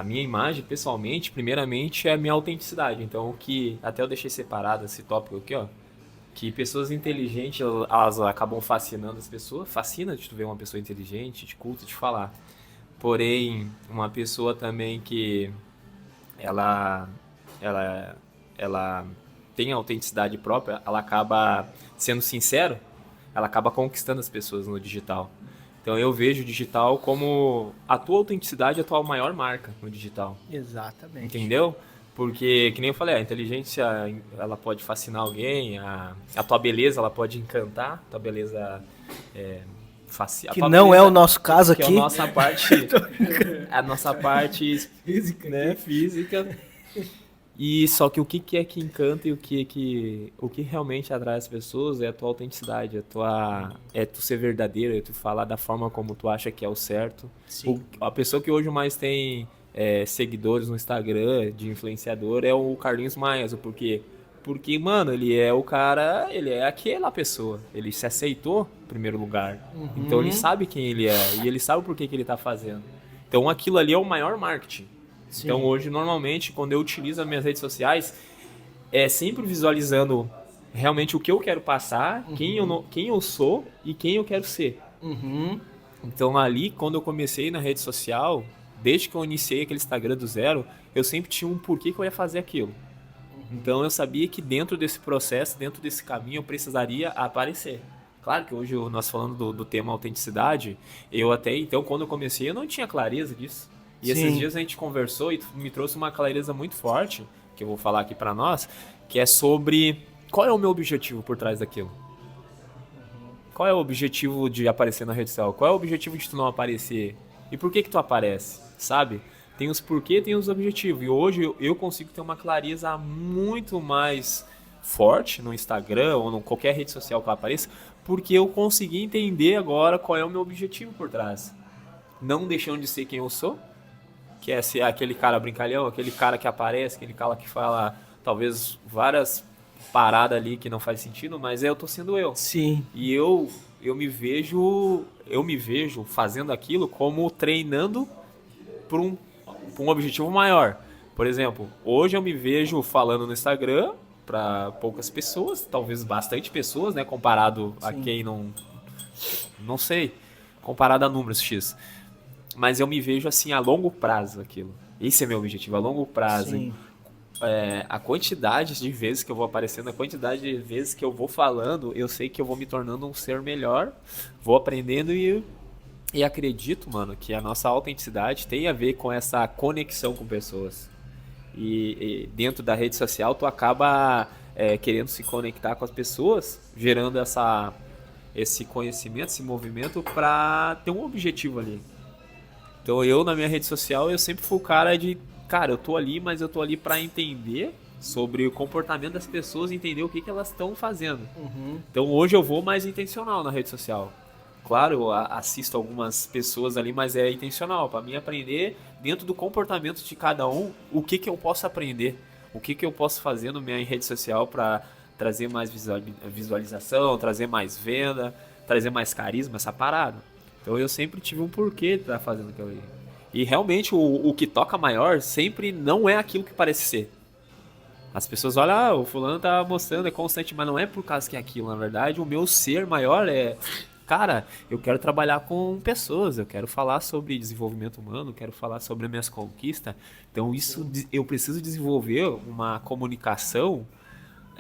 minha imagem, pessoalmente, primeiramente, é a minha autenticidade. Então, o que até eu deixei separado esse tópico aqui, ó, que pessoas inteligentes, elas acabam fascinando as pessoas. Fascina de tu ver uma pessoa inteligente, de culto, de falar. Porém, uma pessoa também que ela tem autenticidade própria, ela acaba sendo sincero, ela acaba conquistando as pessoas no digital. Então eu vejo o digital como a tua autenticidade é a tua maior marca no digital. Exatamente. Entendeu? Porque, que nem eu falei, a inteligência ela pode fascinar alguém, a tua beleza ela pode encantar, tua beleza facial. Que não é o nosso caso que aqui. é a nossa parte Física, né, física. E só que o que é que encanta e o que realmente atrai as pessoas é a tua autenticidade, é tu ser verdadeiro, é tu falar da forma como tu acha que é o certo. Sim. A pessoa que hoje mais tem seguidores no Instagram de influenciador é o Carlinhos Maia. Por quê? Porque, mano, ele é o cara, ele é aquela pessoa. Ele se aceitou em primeiro lugar. Então ele sabe quem ele é e ele sabe por que ele tá fazendo. Então aquilo ali é o maior marketing. Sim. Então hoje, normalmente, quando eu utilizo as minhas redes sociais, é sempre visualizando realmente o que eu quero passar, quem eu sou e quem eu quero ser. Então ali, quando eu comecei na rede social, desde que eu iniciei aquele Instagram do zero, eu sempre tinha um porquê que eu ia fazer aquilo. Então eu sabia que dentro desse processo, dentro desse caminho, eu precisaria aparecer. Claro que hoje nós falando do tema autenticidade, eu até então, quando eu comecei, eu não tinha clareza disso. E Sim. esses dias a gente conversou e me trouxe uma clareza muito forte, que eu vou falar aqui pra nós, que é sobre qual é o meu objetivo por trás daquilo. Qual é o objetivo de aparecer na rede social? Qual é o objetivo de tu não aparecer? E por que tu aparece? Sabe? Tem os porquê, tem os objetivos. E hoje eu consigo ter uma clareza muito mais forte no Instagram ou em qualquer rede social que eu apareça, porque eu consegui entender agora qual é o meu objetivo por trás. Não deixando de ser quem eu sou, que é ser aquele cara brincalhão, aquele cara que aparece, aquele cara que fala talvez várias paradas ali que não faz sentido, mas eu tô sendo eu. Sim. E eu me vejo fazendo aquilo como treinando por um objetivo maior. Por exemplo, hoje eu me vejo falando no Instagram para poucas pessoas, talvez bastante pessoas, né, comparado a quem não sei, comparado a números X. Mas eu me vejo assim a longo prazo aquilo. Esse é meu objetivo, a longo prazo. Sim. A quantidade de vezes que eu vou aparecendo, a quantidade de vezes que eu vou falando, eu sei que eu vou me tornando um ser melhor, vou aprendendo e acredito, mano, que a nossa autenticidade tem a ver com essa conexão com pessoas. E dentro da rede social tu acaba querendo se conectar com as pessoas, gerando esse conhecimento, esse movimento para ter um objetivo ali. Então eu, na minha rede social, eu sempre fui o cara de... Cara, eu tô ali, mas eu tô ali pra entender sobre o comportamento das pessoas e entender o que elas estão fazendo. Então hoje eu vou mais intencional na rede social. Claro, eu assisto algumas pessoas ali, mas é intencional. Pra mim aprender dentro do comportamento de cada um, o que eu posso aprender. O que eu posso fazer na minha rede social pra trazer mais visualização, trazer mais venda, trazer mais carisma, essa parada. Então eu sempre tive um porquê de estar fazendo aquilo ali. E realmente o que toca maior sempre não é aquilo que parece ser. As pessoas olham, o fulano tá mostrando, é constante, mas não é por causa que é aquilo. Na verdade, o meu ser maior é... Cara, eu quero trabalhar com pessoas, eu quero falar sobre desenvolvimento humano, quero falar sobre as minhas conquistas. Então isso eu preciso desenvolver uma comunicação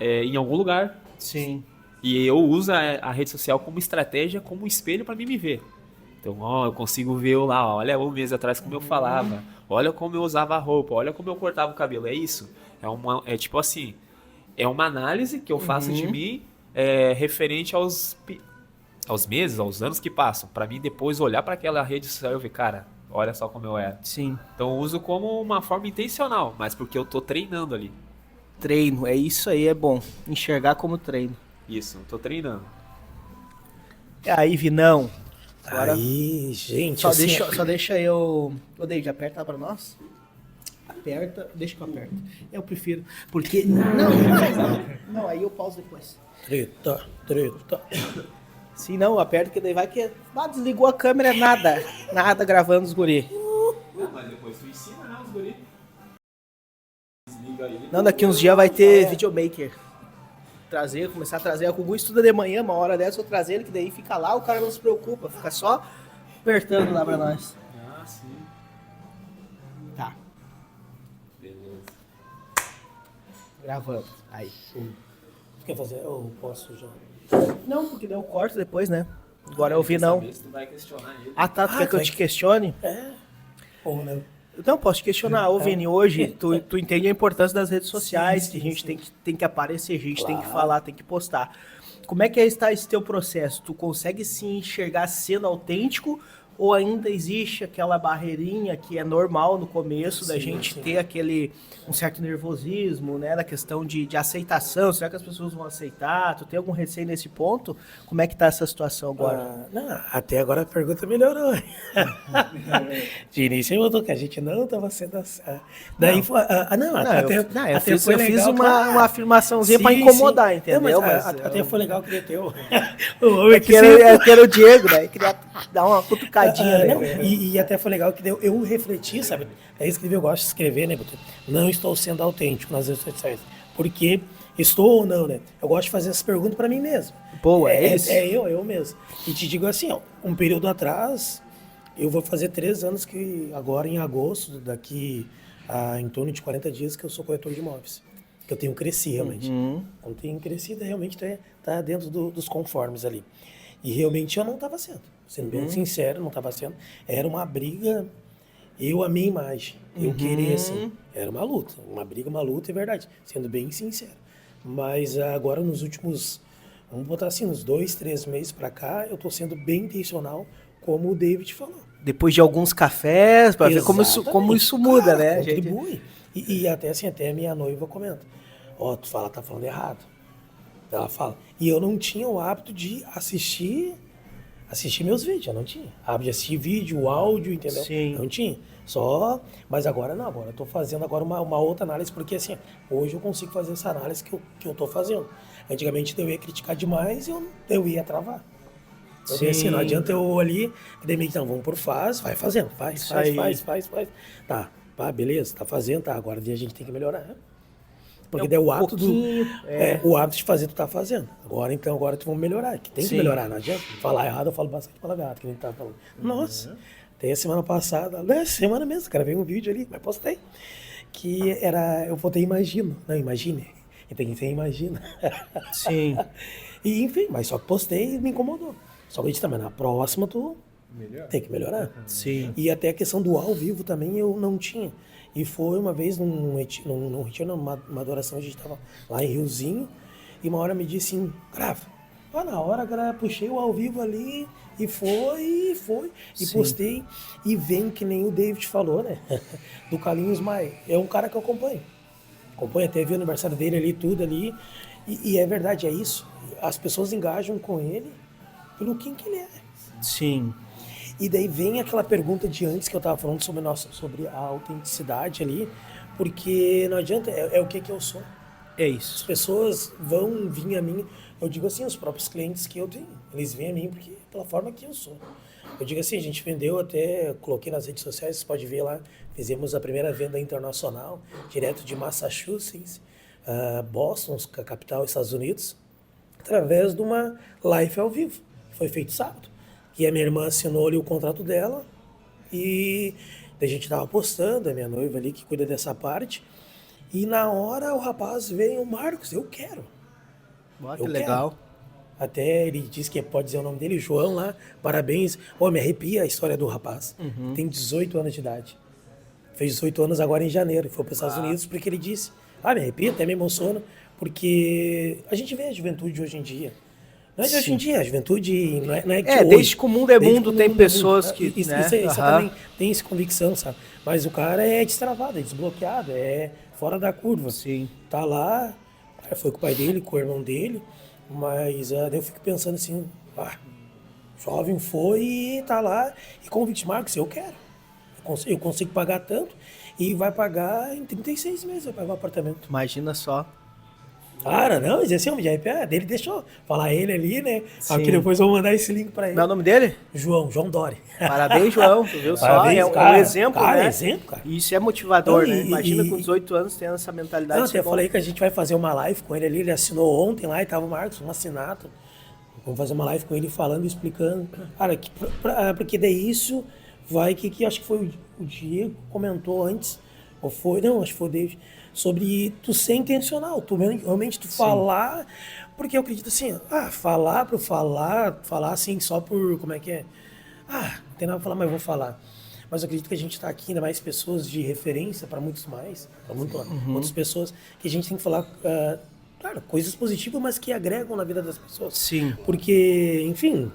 em algum lugar. Sim. E eu uso a rede social como estratégia, como espelho para mim me ver. Então, eu consigo ver eu lá, olha um mês atrás como eu falava, olha como eu usava a roupa, olha como eu cortava o cabelo. É isso. É tipo assim, é uma análise que eu faço de mim referente aos meses, aos anos que passam. Para mim depois olhar para aquela rede social e ver, cara, olha só como eu era. Sim. Então eu uso como uma forma intencional, mas porque eu tô treinando ali. Treino, é isso aí, é bom. Enxergar como treino. Isso, eu tô treinando. E aí, Vinão? Agora, Aí, gente, só assim, deixa eu... Ô, David, aperta pra nós. Aperta, deixa que eu aperto. Eu prefiro, porque... Não, aí eu pauso depois. Treta. Se não, aperta que daí vai que... desligou a câmera, nada gravando os guri. Mas depois tu ensina, né, os guri. Desliga aí. Não, daqui uns dias vai ter videomaker. Começar a trazer. O Gugu estuda de manhã, uma hora dessa eu trazer ele, que daí fica lá, o cara não se preocupa, fica só apertando lá pra nós. Ah, sim. Tá, Beleza. gravando. Aí. quer fazer? Eu posso já. Não, porque deu corte depois, né? Agora eu vi não. Tu vai questionar ele. Ah, tá, tu quer que eu te questione? Ou não? Não, posso te questionar. Ô, Vini, hoje tu entende a importância das redes sociais, que a gente tem que aparecer, a gente tem que falar, tem que postar. Como é que está esse teu processo? Tu consegue se enxergar sendo autêntico ou ainda existe aquela barreirinha que é normal no começo da gente ter um certo nervosismo, né, da questão de aceitação? Será que as pessoas vão aceitar? Tu tem algum receio nesse ponto? Como é que tá essa situação agora? Não, até agora a pergunta melhorou. De início eu botou que a gente não estava sendo assim. Daí Não. foi. Eu fiz uma afirmaçãozinha para incomodar, entendeu? Mas até foi legal que teu. Eu quero o Diego, né? Eu queria dar uma cutucadinha. Né? E até foi legal que eu refleti, sabe? É isso que eu gosto de escrever, né? Não estou sendo autêntico nas redes sociais. Porque estou ou não, né? Eu gosto de fazer essas perguntas para mim mesmo. Boa, é isso? Eu mesmo. E te digo assim, ó, um período atrás, eu vou fazer 3 anos que agora em agosto, daqui a em torno de 40 dias, que eu sou corretor de imóveis. Que eu tenho crescido realmente. Eu tenho crescido realmente, tá dentro dos conformes ali. E realmente eu não estava sendo bem sincero, não estava sendo. Era uma briga, eu a minha imagem, eu queria assim. Era uma luta, uma briga, uma luta, é verdade, sendo bem sincero. Mas agora nos últimos, vamos botar assim, uns 2, 3 meses para cá, eu estou sendo bem intencional, como o David falou. Depois de alguns cafés, para ver como isso muda, né? Contribui. E até assim, até a minha noiva comenta. Ó, tá falando errado. Ela fala. E eu não tinha o hábito de assistir meus vídeos, eu não tinha. Hábito de assistir vídeo, áudio, entendeu? Sim. Não tinha. Mas agora não, agora eu tô fazendo agora uma outra análise, porque assim, hoje eu consigo fazer essa análise que eu tô fazendo. Antigamente eu ia criticar demais e eu ia travar. Eu disse assim, não adianta eu ali, então vamos por fase, vai fazendo, faz. Tá, beleza, tá fazendo, tá, agora a gente tem que melhorar, né? Porque daí o hábito o hábito de fazer tu tá fazendo. Agora tu vamos melhorar, que tem que melhorar, não adianta. Falar errado, eu falo bastante palavra errada, que nem tá falando. Nossa, tem a semana passada, semana mesmo, cara, veio um vídeo ali, mas postei, que eu botei imagino, não, imagine, e tem que ser imagina. Sim. E enfim, mas só que postei e me incomodou. Só que a gente também, na próxima tu tem que melhorar. Sim. E até a questão do ao vivo também eu não tinha. E foi uma vez numa adoração, a gente estava lá em Riozinho, e uma hora me disse assim, grava. Na hora, cara, puxei o ao vivo ali, e foi, e postei, e vem que nem o David falou, né? Do Carlinhos Maia. É um cara que eu acompanho. Acompanho até ver o aniversário dele ali, tudo ali. E é verdade, é isso. As pessoas engajam com ele pelo quem que ele é. Sim. E daí vem aquela pergunta de antes que eu estava falando sobre a autenticidade ali, porque não adianta, é o que eu sou. É As isso. pessoas vão vir a mim, eu digo assim, os próprios clientes que eu tenho, eles vêm a mim porque pela forma que eu sou. Eu digo assim, a gente vendeu até, coloquei nas redes sociais, você pode ver lá, fizemos a primeira venda internacional, direto de Massachusetts, Boston, a capital dos Estados Unidos, através de uma live ao vivo, que foi feito sábado. Que a minha irmã assinou ali o contrato dela e a gente tava postando, a minha noiva ali que cuida dessa parte, e na hora o rapaz veio, o Marcos, eu quero. Que legal. Até ele disse que pode dizer o nome dele, João lá, parabéns. Me arrepia a história do rapaz. Tem 18 anos de idade. Fez 18 anos agora em janeiro, foi para os Estados Unidos porque ele disse, me arrepia, até me emociona, porque a gente vê a juventude de hoje em dia. Não é de hoje em dia, a juventude não é que hoje. Desde que o mundo é mundo, tem pessoas que... Isso, né? isso também tem essa convicção, sabe? Mas o cara é destravado, é desbloqueado, é fora da curva. Sim. Tá lá, foi com o pai dele, com o irmão dele, mas daí eu fico pensando assim, jovem foi e tá lá, e convite, Marcos, eu quero. Eu consigo pagar tanto, e vai pagar em 36 meses, vai pagar o apartamento. Imagina só. Cara, não, mas esse homem de arrepiar, dele deixou falar ele ali, né? Aqui depois eu vou mandar esse link pra ele. Qual é o nome dele? João Dori. Parabéns, João. Tu viu só? Parabéns, É um cara. exemplo, Cara, né? é exemplo, cara. E isso é motivador, Então, né? Imagina com 18 anos tendo essa mentalidade. Não, isso é até bom. falei que a gente vai fazer uma live com ele ali, ele assinou ontem lá e tava o Marcos, um assinato. Vamos fazer uma live com ele falando, explicando. Cara, porque daí isso vai que acho que foi o Diego comentou antes, ou foi, não, acho que foi o David, sobre tu ser intencional, tu realmente falar, porque eu acredito assim, falar por falar assim só por, como é que é? Não tem nada pra falar, mas eu vou falar. Mas eu acredito que a gente está aqui, ainda mais pessoas de referência para muitos mais, para muitas pessoas, que a gente tem que falar, claro, coisas positivas, mas que agregam na vida das pessoas. Sim. Porque, enfim,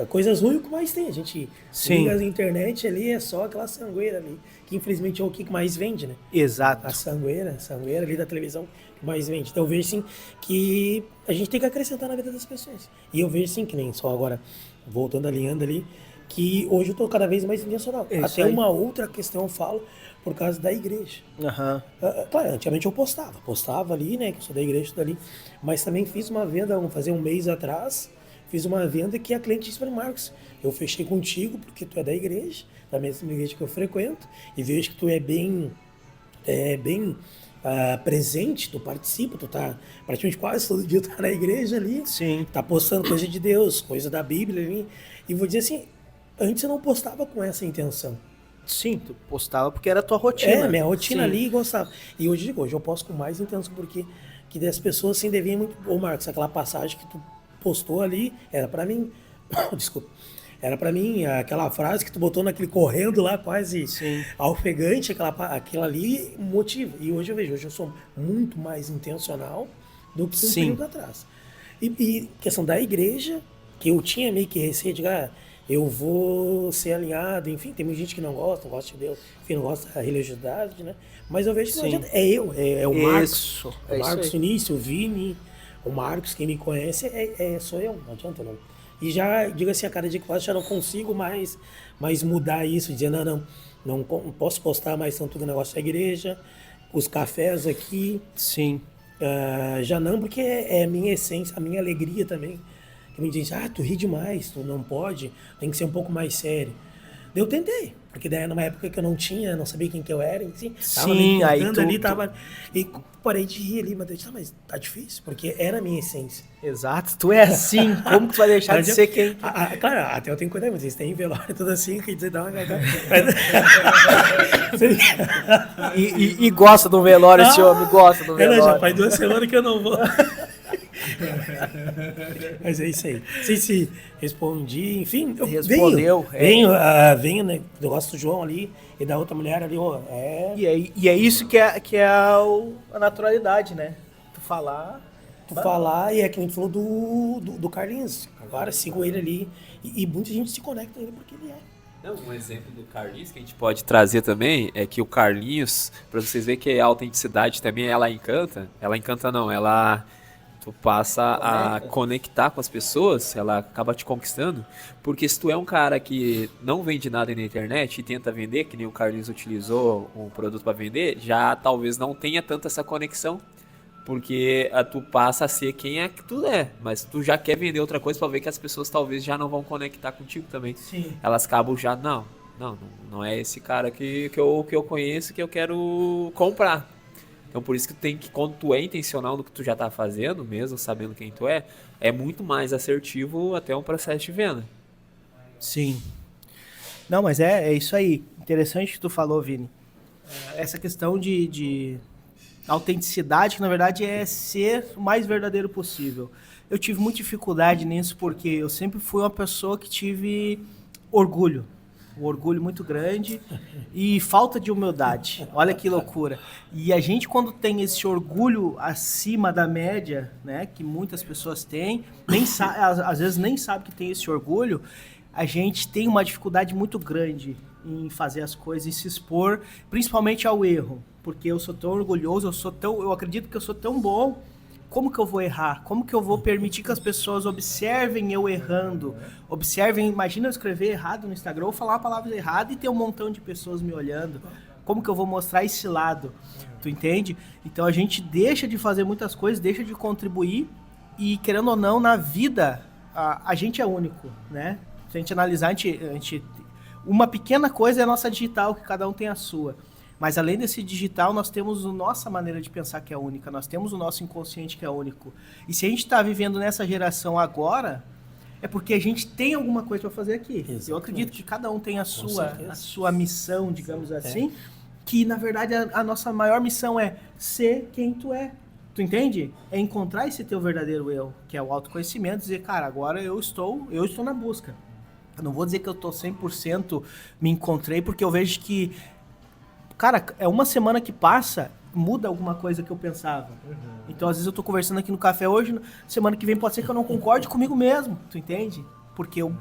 coisas ruins o que mais tem. A gente liga na internet ali, é só aquela sangueira ali, que infelizmente é o que mais vende, né? Exato. A sangueira ali da televisão que mais vende. Então eu vejo sim que a gente tem que acrescentar na vida das pessoas. E eu vejo sim que nem só agora, voltando alinhando ali, que hoje eu tô cada vez mais intencional. Até uma outra questão eu falo por causa da igreja. Claro, antigamente eu postava ali, né, que eu sou da igreja, tudo ali, mas também fiz uma venda, vamos fazer um mês atrás, fiz uma venda que a cliente disse para mim, Marcos, eu fechei contigo porque tu é da igreja, da mesma igreja que eu frequento, e vejo que tu é bem presente, tu participa, tu tá praticamente quase todo dia tu tá na igreja ali, tá postando coisa de Deus, coisa da Bíblia ali, e vou dizer assim, antes eu não postava com essa intenção. Sim, tu postava porque era a tua rotina. Minha rotina ali e gostava. E hoje eu posto com mais intenção, porque que das pessoas assim deviam muito... Ô Marcos, aquela passagem que tu postou ali, era pra mim. Desculpa. Era pra mim, aquela frase que tu botou naquele correndo lá, quase ofegante, aquela ali motiva. E hoje eu sou muito mais intencional do que um período atrás. E questão da igreja, que eu tinha meio que receio de, eu vou ser alinhado, enfim, tem muita gente que não gosta de Deus, enfim, não gosta da religiosidade, né? Mas eu vejo que não adianta, é o Marcos, o Marcos Vinícius, o Vini, O Marcos, quem me conhece, sou eu, não adianta não. E já, digo assim, a cada dia que passa, já não consigo mais mudar isso, dizer, não posso postar mais tanto do negócio da igreja, os cafés aqui. Sim. Já não, porque é a minha essência, a minha alegria também. Que me diz, tu ri demais, tu não pode, tem que ser um pouco mais sério. Eu tentei, porque daí numa época que eu não sabia quem que eu era, assim, tava me contando ali, e parei de rir ali, mas eu disse, mas tá difícil, porque era a minha essência. Exato, tu é assim, como tu vai deixar de ser quem? Claro, até eu tenho que cuidar, mas vocês têm velório tudo assim, que dizer, dá uma e gosta do velório, esse homem gosta do velório. Já faz 2 semanas que eu não vou. Mas é isso aí. Não sei se respondi, enfim. Respondeu. Venho, né? Eu gosto do João ali e da outra mulher ali. E é isso que é a naturalidade, né? Tu falar, e é que a gente falou do Carlinhos. Agora sigo ele ali. E muita gente se conecta a ele porque ele é. Não, um exemplo do Carlinhos que a gente pode trazer também é que o Carlinhos, pra vocês verem que a autenticidade também, ela encanta. Ela encanta não, tu passa a conectar com as pessoas, ela acaba te conquistando, porque se tu é um cara que não vende nada na internet e tenta vender, que nem o Carlinhos utilizou um produto para vender, já talvez não tenha tanto essa conexão, porque tu passa a ser quem é que tu é, mas tu já quer vender outra coisa para ver que as pessoas talvez já não vão conectar contigo também. Sim. Elas acabam já, não é esse cara que eu conheço que eu quero comprar. Então por isso que quando tu é intencional no que tu já tá fazendo, mesmo sabendo quem tu é muito mais assertivo até um processo de venda. Sim. Não, mas é isso aí. Interessante que tu falou, Vini. Essa questão de autenticidade, que na verdade é ser o mais verdadeiro possível. Eu tive muita dificuldade nisso porque eu sempre fui uma pessoa que tive orgulho. Um orgulho muito grande e falta de humildade. Olha que loucura. E a gente, quando tem esse orgulho acima da média, né, que muitas pessoas têm, às vezes nem sabe que tem esse orgulho, a gente tem uma dificuldade muito grande em fazer as coisas e se expor, principalmente ao erro. Porque eu sou tão orgulhoso, eu acredito que eu sou tão bom. Como que eu vou errar? Como que eu vou permitir que as pessoas observem eu errando? Imagina eu escrever errado no Instagram ou falar uma palavra errada e ter um montão de pessoas me olhando. Como que eu vou mostrar esse lado? Tu entende? Então a gente deixa de fazer muitas coisas, deixa de contribuir e, querendo ou não, na vida, a gente é único, né? Se a gente analisar, uma pequena coisa é a nossa digital, que cada um tem a sua. Mas além desse digital, nós temos a nossa maneira de pensar que é única, nós temos o nosso inconsciente que é único. E se a gente está vivendo nessa geração agora, é porque a gente tem alguma coisa para fazer aqui. Exatamente. Eu acredito que cada um tem a sua missão, digamos assim, que na verdade a nossa maior missão é ser quem tu é. Tu entende? É encontrar esse teu verdadeiro eu, que é o autoconhecimento, dizer, cara, agora eu estou na busca. Eu não vou dizer que eu estou 100% me encontrei, porque eu vejo que cara, é uma semana que passa, muda alguma coisa que eu pensava. Então, às vezes eu tô conversando aqui no café hoje, semana que vem pode ser que eu não concorde comigo mesmo, tu entende? Porque eu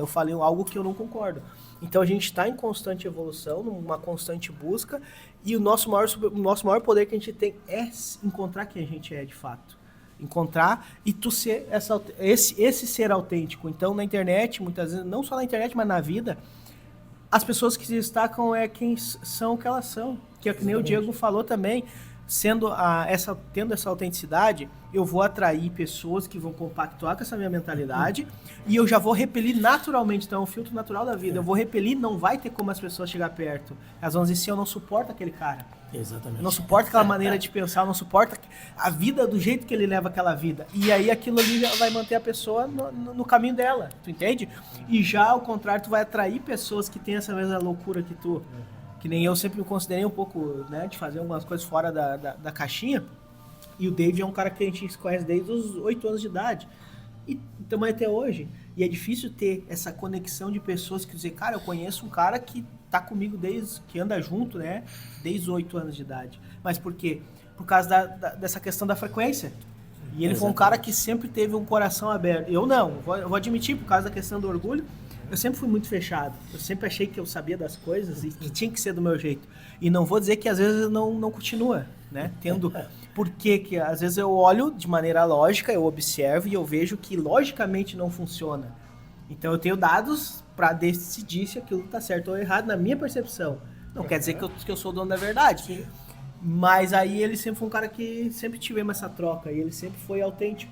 falei algo que eu não concordo. Então, a gente tá em constante evolução, numa constante busca, e o nosso maior poder que a gente tem é encontrar quem a gente é de fato. Encontrar e tu ser esse ser autêntico. Então, na internet, muitas vezes, não só na internet, mas na vida, as pessoas que se destacam é quem são o que elas são. Que é que nem o Diego falou também, tendo essa autenticidade, eu vou atrair pessoas que vão compactuar com essa minha mentalidade e eu já vou repelir naturalmente. Então é um filtro natural da vida. Eu vou repelir, não vai ter como as pessoas chegar perto. Elas vão dizer assim, eu não suporto aquele cara. Exatamente. Eu não suporto aquela maneira de pensar, eu não suporto a vida do jeito que ele leva aquela vida. E aí aquilo ali vai manter a pessoa no caminho dela, tu entende? E já ao contrário, tu vai atrair pessoas que têm essa mesma loucura que tu. Que nem eu sempre me considerei um pouco, né, de fazer algumas coisas fora da caixinha. E o David é um cara que a gente se conhece desde os 8 anos de idade. E também até hoje. E é difícil ter essa conexão de pessoas que dizem, cara, eu conheço um cara que tá comigo que anda junto, né, desde os 8 anos de idade. Mas por quê? Por causa dessa questão da frequência. E ele foi um cara que sempre teve um coração aberto. Eu não, vou admitir, por causa da questão do orgulho, eu sempre fui muito fechado. Eu sempre achei que eu sabia das coisas e que tinha que ser do meu jeito. E não vou dizer que às vezes não continua, né? Por que às vezes eu olho de maneira lógica, eu observo e eu vejo que logicamente não funciona. Então eu tenho dados para decidir se aquilo tá certo ou errado na minha percepção. Não quer dizer que eu sou o dono da verdade. Mas aí ele sempre foi um cara que sempre tivemos essa troca e ele sempre foi autêntico.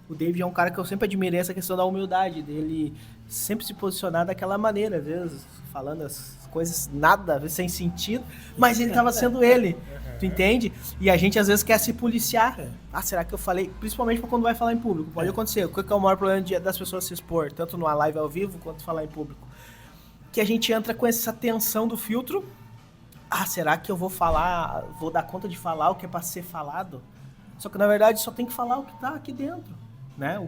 O David é um cara que eu sempre admirei essa questão da humildade dele, sempre se posicionar daquela maneira, às vezes falando as coisas nada a ver, sem sentido, mas ele estava sendo ele, tu entende? E a gente às vezes quer se policiar. Ah, será que eu falei? Principalmente quando vai falar em público, pode acontecer. O que é o maior problema das pessoas se expor, tanto numa live ao vivo quanto falar em público? Que a gente entra com essa tensão do filtro. Ah, será que eu vou dar conta de falar o que é para ser falado? Só que na verdade só tem que falar o que tá aqui dentro, né?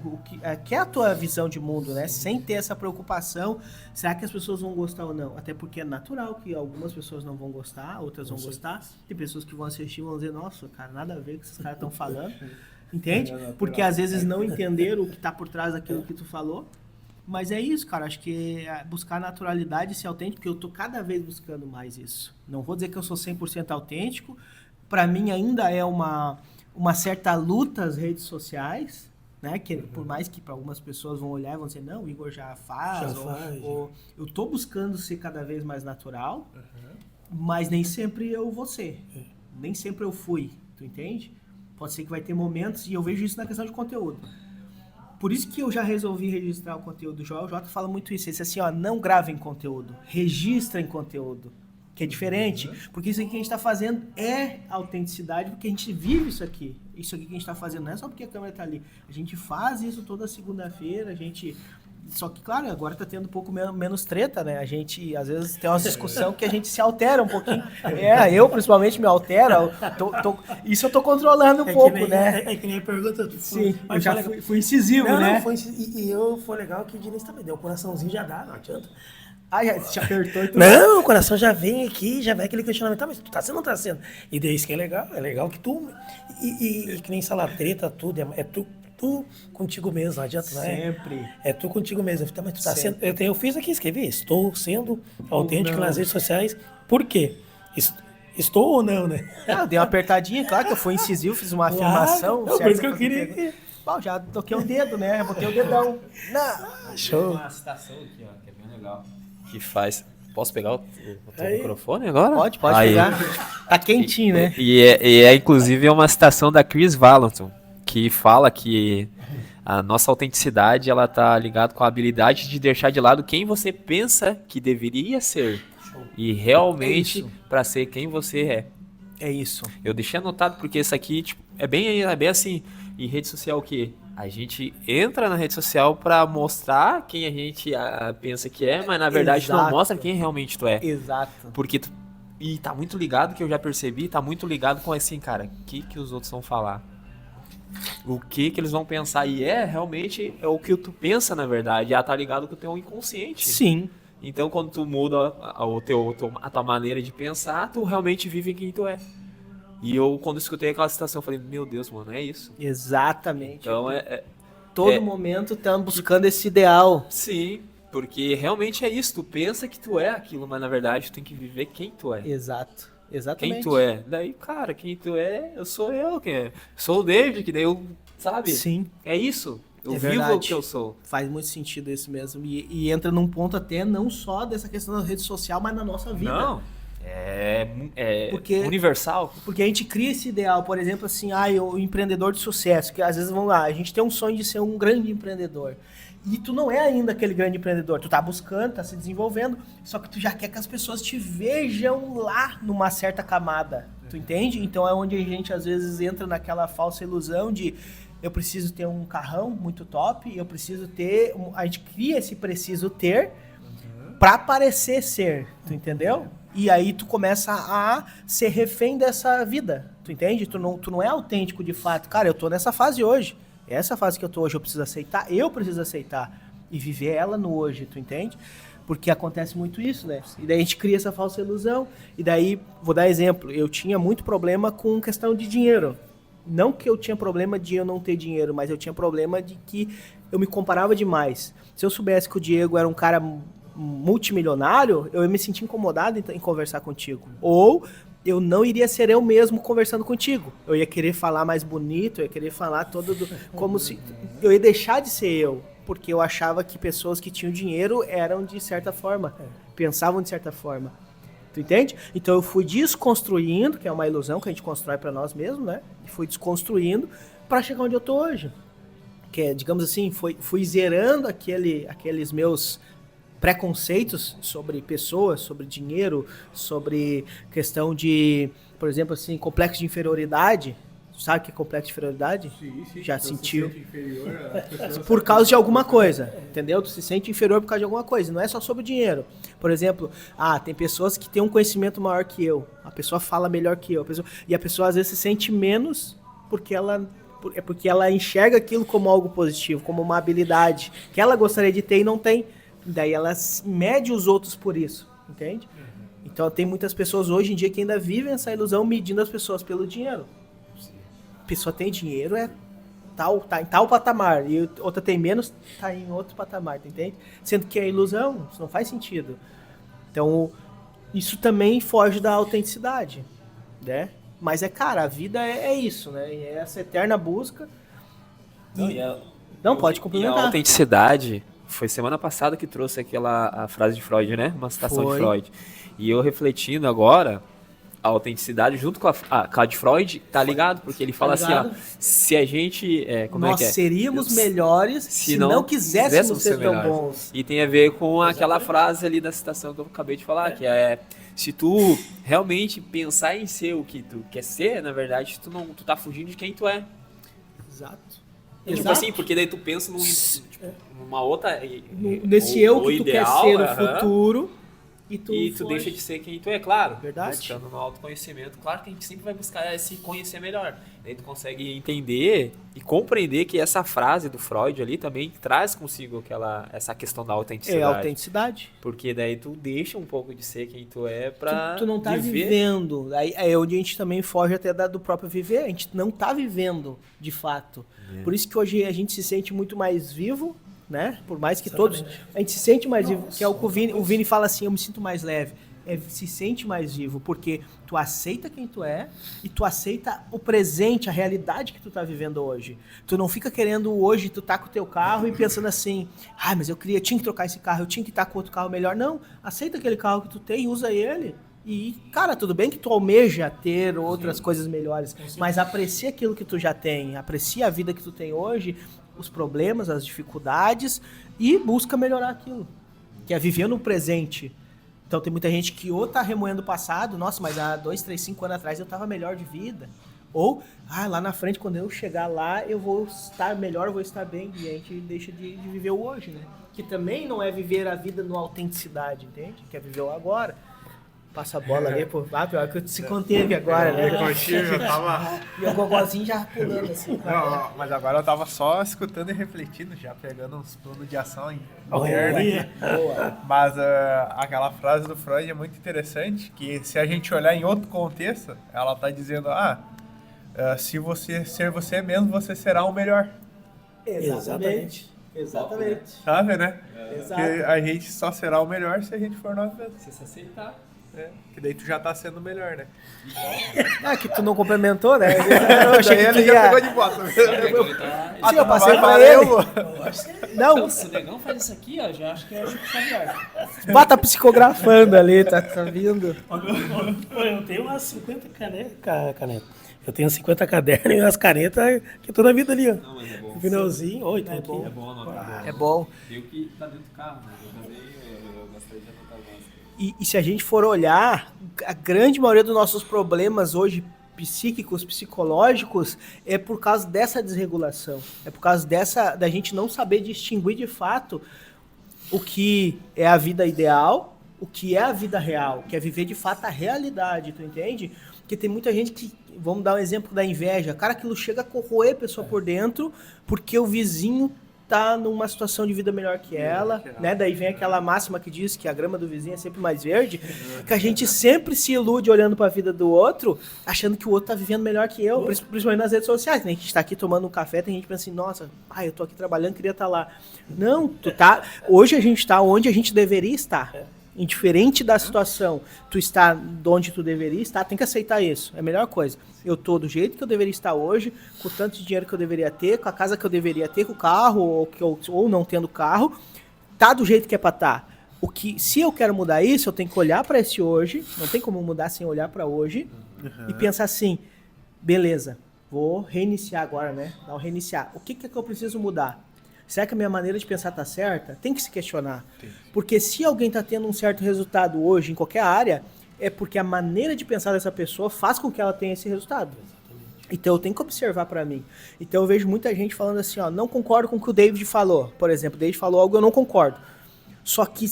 Que é a tua visão de mundo, né? Sem ter essa preocupação, será que as pessoas vão gostar ou não? Até porque é natural que algumas pessoas não vão gostar, outras vão gostar. Tem pessoas que vão assistir e vão dizer, nossa, cara, nada a ver com o que esses caras estão falando. Entende? Porque às vezes não entenderam o que tá por trás daquilo que tu falou. Mas é isso, cara, acho que é buscar naturalidade e ser autêntico, porque eu tô cada vez buscando mais isso. Não vou dizer que eu sou 100% autêntico, pra mim ainda é uma certa luta as redes sociais, né, que por mais que para algumas pessoas vão olhar e vão dizer, não, o Igor já faz. Ou eu tô buscando ser cada vez mais natural, mas nem sempre eu vou ser, nem sempre eu fui, tu entende? Pode ser que vai ter momentos, e eu vejo isso na questão de conteúdo. Por isso que eu já resolvi registrar o conteúdo do Joel. O Jota fala muito isso. Ele diz assim, ó, não gravem conteúdo, registrem conteúdo, que é diferente. Porque isso aqui que a gente está fazendo é autenticidade, porque a gente vive isso aqui. Isso aqui que a gente está fazendo não é só porque a câmera está ali. A gente faz isso toda segunda-feira, a gente... Só que, claro, agora tá tendo um pouco menos treta, né? A gente, às vezes, tem uma discussão que a gente se altera um pouquinho. Eu, principalmente, me altero. Isso eu tô controlando um pouco, né? É que nem a pergunta. Sim, eu já fui incisivo, né? Não, foi legal que o Diniz também deu. O coraçãozinho já dá, não adianta. Ah, já te apertou e tudo. Não, o coração já vem aqui, já vem aquele questionamento. Tá, mas tu tá sendo ou não tá sendo? E daí isso que é legal que tu... E que nem sala treta, tudo, é tu contigo mesmo, não adianta, não é? Sempre. É tu contigo mesmo. Mas tu tá sendo... Eu fiz aqui, escrevi, estou sendo autêntico nas redes sociais. Por quê? Estou ou não, né? Eu dei uma apertadinha, claro que eu fui incisivo, fiz uma afirmação. Não, por isso que eu queria... Bom, já toquei o dedo, né? Botei o dedão. Show. Tem uma citação aqui, ó, que é bem legal. Que faz... Posso pegar o teu microfone agora? Pode Aí. pegar. Tá quentinho, né? E inclusive, uma citação da Chris Valentin, que fala que a nossa autenticidade, ela tá ligada com a habilidade de deixar de lado quem você pensa que deveria ser. E realmente, para ser quem você é. É isso. Eu deixei anotado porque isso aqui tipo, é bem assim, em rede social o quê? A gente entra na rede social pra mostrar quem a gente pensa que é, mas na verdade não mostra quem realmente tu é. Exato. Porque e tá muito ligado, que eu já percebi, tá muito ligado com assim, cara, o que os outros vão falar? O que eles vão pensar? E realmente é o que tu pensa, na verdade. Tá ligado com o teu inconsciente. Sim. Então quando tu muda a tua maneira de pensar, tu realmente vive quem tu é. E eu, quando escutei aquela citação, eu falei, meu Deus, mano, é isso. Exatamente. Então, todo momento estamos buscando esse ideal. Sim, porque realmente é isso. Tu pensa que tu é aquilo, mas na verdade tu tem que viver quem tu é. Exato. Exatamente. Quem tu é. Daí, cara, quem tu é, sou eu. Sou o David, que daí eu, sabe? Sim. É isso. Eu vivo verdade. o que eu sou. Faz muito sentido isso mesmo. E entra num ponto até não só dessa questão da rede social, mas na nossa vida. Não. Porque universal. Porque a gente cria esse ideal, por exemplo, assim, o empreendedor de sucesso, que às vezes, vamos lá, a gente tem um sonho de ser um grande empreendedor. E tu não é ainda aquele grande empreendedor, tu tá buscando, tá se desenvolvendo, só que tu já quer que as pessoas te vejam lá numa certa camada, tu entende? Então é onde a gente às vezes entra naquela falsa ilusão de eu preciso ter um carrão muito top, eu preciso ter, a gente cria esse preciso ter pra parecer ser, tu entendeu? E aí tu começa a ser refém dessa vida, tu entende? Tu não é autêntico de fato. Cara, eu tô nessa fase hoje. Essa fase que eu tô hoje eu preciso aceitar e viver ela no hoje, tu entende? Porque acontece muito isso, né? E daí a gente cria essa falsa ilusão. E daí, vou dar exemplo, eu tinha muito problema com questão de dinheiro. Não que eu tinha problema de eu não ter dinheiro, mas eu tinha problema de que eu me comparava demais. Se eu soubesse que o Diego era um cara multimilionário, eu ia me sentir incomodado em conversar contigo. Ou eu não iria ser eu mesmo conversando contigo. Eu ia querer falar mais bonito, eu ia querer falar como se... Eu ia deixar de ser eu, porque eu achava que pessoas que tinham dinheiro eram de certa forma, pensavam de certa forma. Tu entende? Então eu fui desconstruindo, que é uma ilusão que a gente constrói pra nós mesmos, né? E fui desconstruindo pra chegar onde eu tô hoje. Que é, digamos assim, fui zerando aqueles meus preconceitos sobre pessoas, sobre dinheiro, sobre questão de, por exemplo, assim, complexo de inferioridade. Sabe o que é complexo de inferioridade? Sim, Já tu sentiu? se sente inferior às pessoas. Por causa de alguma coisa, entendeu? Tu se sente inferior por causa de alguma coisa, não é só sobre dinheiro. Por exemplo, tem pessoas que têm um conhecimento maior que eu, a pessoa fala melhor que eu, e a pessoa às vezes se sente menos porque ela enxerga aquilo como algo positivo, como uma habilidade que ela gostaria de ter e não tem. Daí ela mede os outros por isso, entende? Então tem muitas pessoas hoje em dia que ainda vivem essa ilusão medindo as pessoas pelo dinheiro. A pessoa tem dinheiro, tá em tal patamar, e outra tem menos, tá em outro patamar, entende? Sendo que é ilusão, isso não faz sentido. Então, isso também foge da autenticidade, né? Mas cara, a vida é isso, né? É essa eterna busca. Não, pode E a complementar. autenticidade foi semana passada que trouxe a frase de Freud, né? Uma citação de Freud. E eu refletindo agora, a autenticidade junto com a de Freud tá ligado, porque ele fala assim, ó, se a gente... Nós seríamos melhores se não quiséssemos ser tão bons. E tem a ver com aquela frase ali da citação que eu acabei de falar, que é, se tu realmente pensar em ser o que tu quer ser, na verdade, tu tá fugindo de quem tu é. Exato. Tipo assim, porque daí tu pensa numa outra... Nesse eu que tu quer ser no futuro... E tu deixa de ser quem tu é, claro. Verdade. Buscando no autoconhecimento. Claro que a gente sempre vai buscar se conhecer melhor. Daí tu consegue entender e compreender que essa frase do Freud ali também traz consigo essa questão da autenticidade. É a autenticidade. Porque daí tu deixa um pouco de ser quem tu é pra Tu não tá viver. vivendo. Aí é onde a gente também foge até do próprio viver. A gente não tá vivendo, de fato. Por isso que hoje a gente se sente muito mais vivo, né? Por mais que todos... A gente se sente mais vivo, que é o que o Vini fala assim, eu me sinto mais leve. Se sente mais vivo, porque tu aceita quem tu é e tu aceita o presente, a realidade que tu tá vivendo hoje. Tu não fica querendo hoje, tu tá com o teu carro e pensando assim, mas eu tinha que trocar esse carro, eu tinha que estar com outro carro melhor. Não, aceita aquele carro que tu tem, usa ele. E, cara, tudo bem que tu almeja ter outras coisas melhores, mas aprecia aquilo que tu já tem, aprecia a vida que tu tem hoje, os problemas, as dificuldades, e busca melhorar aquilo, que é viver no presente. Então tem muita gente que ou tá remoendo o passado, nossa, mas há 2, 3, 5 anos atrás eu tava melhor de vida. Ou, lá na frente, quando eu chegar lá, eu vou estar melhor, eu vou estar bem, e a gente deixa de viver o hoje, né? Que também não é viver a vida no autenticidade, entende? Que é viver o agora. Passa a bola ali, pô. Pior que se conteve agora, né? Eu tava... E o gogozinho já pulando assim. Não, mas agora eu tava só escutando e refletindo, já pegando uns planos de ação interna. Mas aquela frase do Freud é muito interessante, que se a gente olhar em outro contexto, ela tá dizendo, se você ser você mesmo, você será o melhor. Exatamente. Sabe, né? Exato. Que a gente só será o melhor se a gente for nós mesmos. Se aceitar. Que daí tu já tá sendo melhor, né? Que tu não complementou, né? Eu achei que tu já ia... pegou de bota. Sim, eu passei pra ele. Não, Se o negão faz isso aqui, ó, já acho que é o Chico Xavier. bota psicografando ali, tá vindo. Eu tenho umas 50 canetas. Eu tenho 50 cadernos e umas canetas que toda a vida ali, ó. Não, mas é bom. No finalzinho, tá aqui. É bom anotar. É bom. Eu que tá dentro do carro, né? Eu também eu gostaria de anotar mais. E se a gente for olhar, a grande maioria dos nossos problemas hoje, psíquicos, psicológicos, é por causa dessa desregulação. É por causa da gente não saber distinguir de fato o que é a vida ideal, o que é a vida real, que é viver de fato a realidade, tu entende? Porque tem muita gente que, vamos dar um exemplo da inveja, cara, aquilo chega a corroer a pessoa por dentro, porque o vizinho tá numa situação de vida melhor que ela, né? Daí vem aquela máxima que diz que a grama do vizinho é sempre mais verde, que a gente sempre se ilude olhando para a vida do outro, achando que o outro tá vivendo melhor que eu, principalmente nas redes sociais, né? A gente tá aqui tomando um café, tem gente que pensa assim, nossa, eu tô aqui trabalhando, queria estar lá. Não, hoje a gente tá onde a gente deveria estar. indiferente da situação, tu está de onde tu deveria estar, tem que aceitar isso. É a melhor coisa. Eu tô do jeito que eu deveria estar hoje, com o tanto de dinheiro que eu deveria ter, com a casa que eu deveria ter, com o carro, ou não tendo carro, tá do jeito que é pra estar. Se eu quero mudar isso, eu tenho que olhar pra esse hoje, não tem como mudar sem olhar pra hoje, e pensar assim, beleza, vou reiniciar agora, né? Dar um reiniciar. O que é que eu preciso mudar? Será que a minha maneira de pensar tá certa? Tem que se questionar. Porque se alguém tá tendo um certo resultado hoje em qualquer área, é porque a maneira de pensar dessa pessoa faz com que ela tenha esse resultado. Então eu tenho que observar pra mim. Então eu vejo muita gente falando assim, ó, não concordo com o que o David falou. Por exemplo, o David falou algo, eu não concordo. Só que,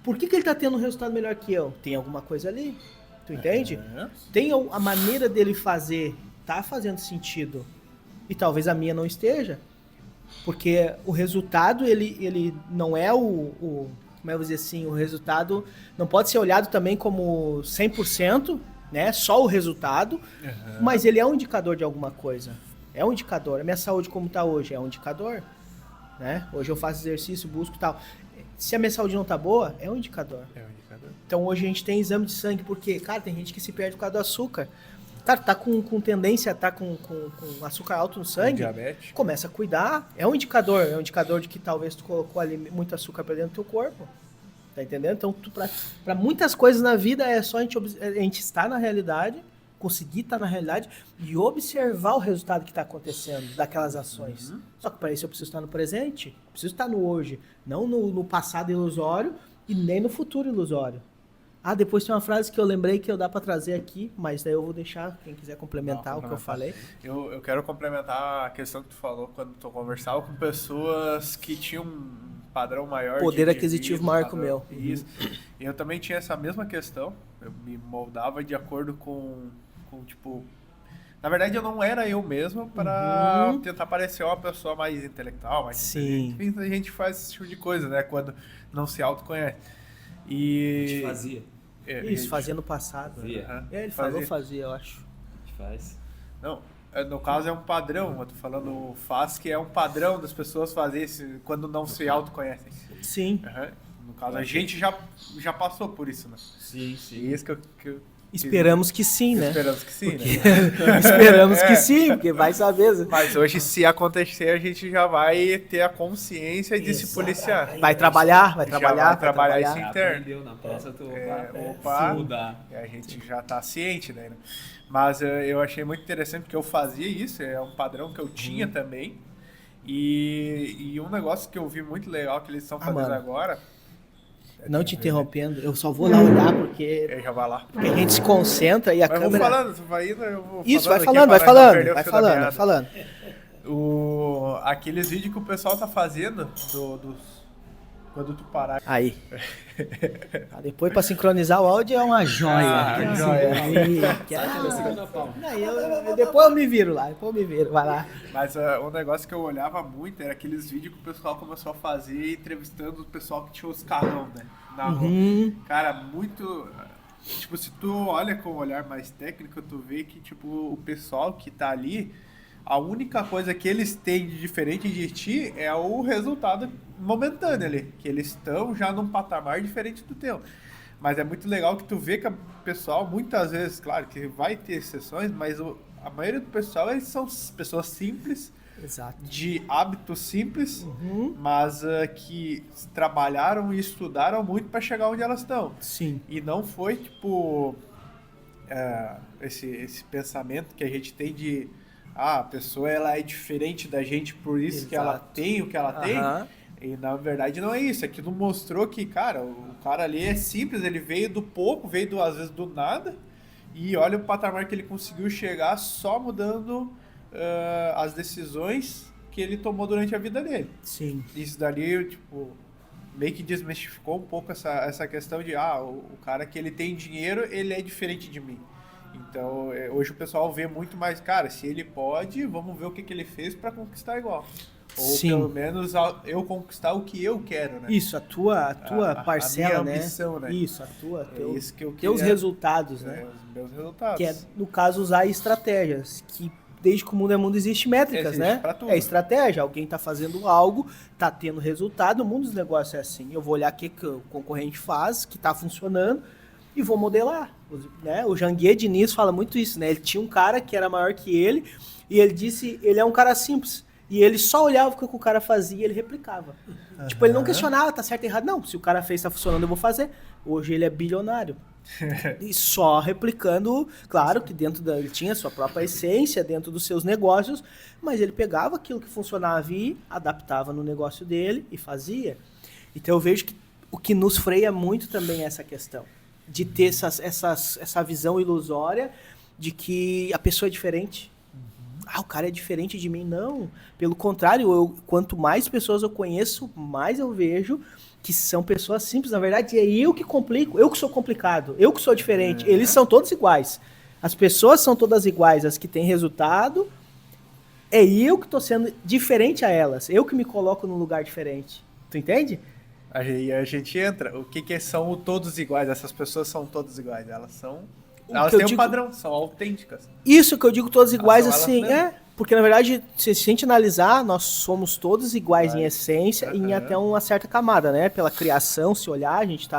por que ele tá tendo um resultado melhor que eu? Tem alguma coisa ali, tu entende? Tem a maneira dele fazer, tá fazendo sentido. E talvez a minha não esteja. Porque o resultado, ele não é como eu vou dizer assim, o resultado não pode ser olhado também como 100%, né? Só o resultado, mas ele é um indicador de alguma coisa. É um indicador. A minha saúde como tá hoje é um indicador, né? Hoje eu faço exercício, busco e tal. Se a minha saúde não tá boa, é um indicador. Então hoje a gente tem exame de sangue, porque, cara, tem gente que se perde por causa do açúcar. Cara, tá com tendência a tá com açúcar alto no sangue, Diabetes. começa a cuidar. É um indicador de que talvez tu colocou ali muito açúcar pra dentro do teu corpo. Tá entendendo? Então, pra muitas coisas na vida é só a gente estar na realidade, conseguir estar na realidade e observar o resultado que tá acontecendo daquelas ações. Só que para isso eu preciso estar no presente, preciso estar no hoje, não no passado ilusório e nem no futuro ilusório. Ah, depois tem uma frase que eu lembrei que eu dá para trazer aqui, mas daí eu vou deixar quem quiser complementar o que eu falei. Eu quero complementar a questão que tu falou quando tu conversava com pessoas que tinham um padrão maior. Poder aquisitivo maior que o meu. Isso. E eu também tinha essa mesma questão. Eu me moldava de acordo com tipo... Na verdade, eu não era eu mesmo para tentar parecer uma pessoa mais intelectual, mais Sim. inteligente. A gente faz esse tipo de coisa, né? Quando não se autoconhece. E... A gente fazia. Isso, fazia no passado. Fazia. Ele falou fazia, eu acho. A gente faz. Não, no caso é um padrão. Eu tô falando faz, que é um padrão das pessoas fazer quando não se autoconhecem. Sim. No caso, a gente já passou por isso, né? Sim. E isso que eu Esperamos que sim, né? Esperamos que sim, né? Esperamos que sim, porque vai saber. Mas hoje, se acontecer, a gente já vai ter a consciência de se policiar. Vai trabalhar isso interno. Aprendeu na peça, tu Opa, mudar. a gente já tá ciente, né? Mas eu achei muito interessante porque eu fazia isso, é um padrão que eu tinha também. E um negócio que eu vi muito legal que eles estão fazendo mano. agora... Não te interrompendo, eu só vou lá olhar porque Já vai lá. a gente se concentra e a Mas câmera... eu vou falando, você vai indo, eu vou Isso, falando vai aqui falando, para não perder o vai fio da falando, vai meada. falando. Aqueles vídeos que o pessoal tá fazendo quando tu parar. Aí. Depois pra sincronizar o áudio é uma joia. Joia. Depois eu me viro lá, vai lá. Mas um negócio que eu olhava muito era aqueles vídeos que o pessoal começou a fazer entrevistando o pessoal que tinha os carrão, né? Na rua. Cara, muito... Tipo, se tu olha com um olhar mais técnico, tu vê que, tipo, o pessoal que tá ali, a única coisa que eles têm de diferente de ti é o resultado momentâneo ali. Que eles estão já num patamar diferente do teu. Mas é muito legal que tu vê que o pessoal, muitas vezes, claro que vai ter exceções, mas a maioria do pessoal, eles são pessoas simples, Exato. de hábitos simples, mas que trabalharam e estudaram muito para chegar onde elas estão. Sim. E não foi, tipo, esse pensamento que a gente tem de a pessoa ela é diferente da gente, por isso Exato. que ela tem o que ela tem. E na verdade não é isso. Aquilo mostrou que, cara, o cara ali é simples, ele veio do pouco, veio às vezes do nada, e olha o patamar que ele conseguiu chegar só mudando as decisões que ele tomou durante a vida dele. Sim. Isso dali, tipo, meio que desmistificou um pouco essa questão de, o cara que ele tem dinheiro, ele é diferente de mim. Então, hoje o pessoal vê muito mais, cara, se ele pode, vamos ver o que ele fez para conquistar igual. Ou Sim. pelo menos eu conquistar o que eu quero, né? Isso, a tua parcela, a minha né? ambição, né? Isso, Isso que eu teus queria, resultados, né? os meus resultados. Que é, no caso, usar estratégias que desde que o mundo é mundo, existe métricas, Existe né? pra tudo. É estratégia. Alguém tá fazendo algo, tá tendo resultado, o mundo dos negócios é assim. Eu vou olhar o que o concorrente faz, que tá funcionando, e vou modelar. Né? O Janguier Diniz fala muito isso, né? Ele tinha um cara que era maior que ele, e ele disse, ele é um cara simples. E ele só olhava o que o cara fazia e ele replicava. Tipo, ele não questionava, tá certo ou errado. Não, se o cara fez, tá funcionando, eu vou fazer. Hoje ele é bilionário. E só replicando, claro que ele tinha sua própria essência dentro dos seus negócios, mas ele pegava aquilo que funcionava e adaptava no negócio dele e fazia. Então eu vejo que o que nos freia muito também é essa questão de ter essa visão ilusória de que a pessoa é diferente. O cara é diferente de mim. Não. Pelo contrário, quanto mais pessoas eu conheço, mais eu vejo que são pessoas simples. Na verdade, é eu que complico. Eu que sou complicado. Eu que sou diferente. Eles são todos iguais. As pessoas são todas iguais. As que têm resultado, é eu que estou sendo diferente a elas. Eu que me coloco num lugar diferente. Tu entende? Aí a gente entra. O que são o todos iguais? Essas pessoas são todas iguais. Elas que eu têm um digo- padrão, são autênticas. Isso que eu digo todos iguais, são elas assim, mesmas. porque na verdade, se a gente analisar, nós somos todos iguais em essência e em até uma certa camada, né? Pela criação, se olhar, a gente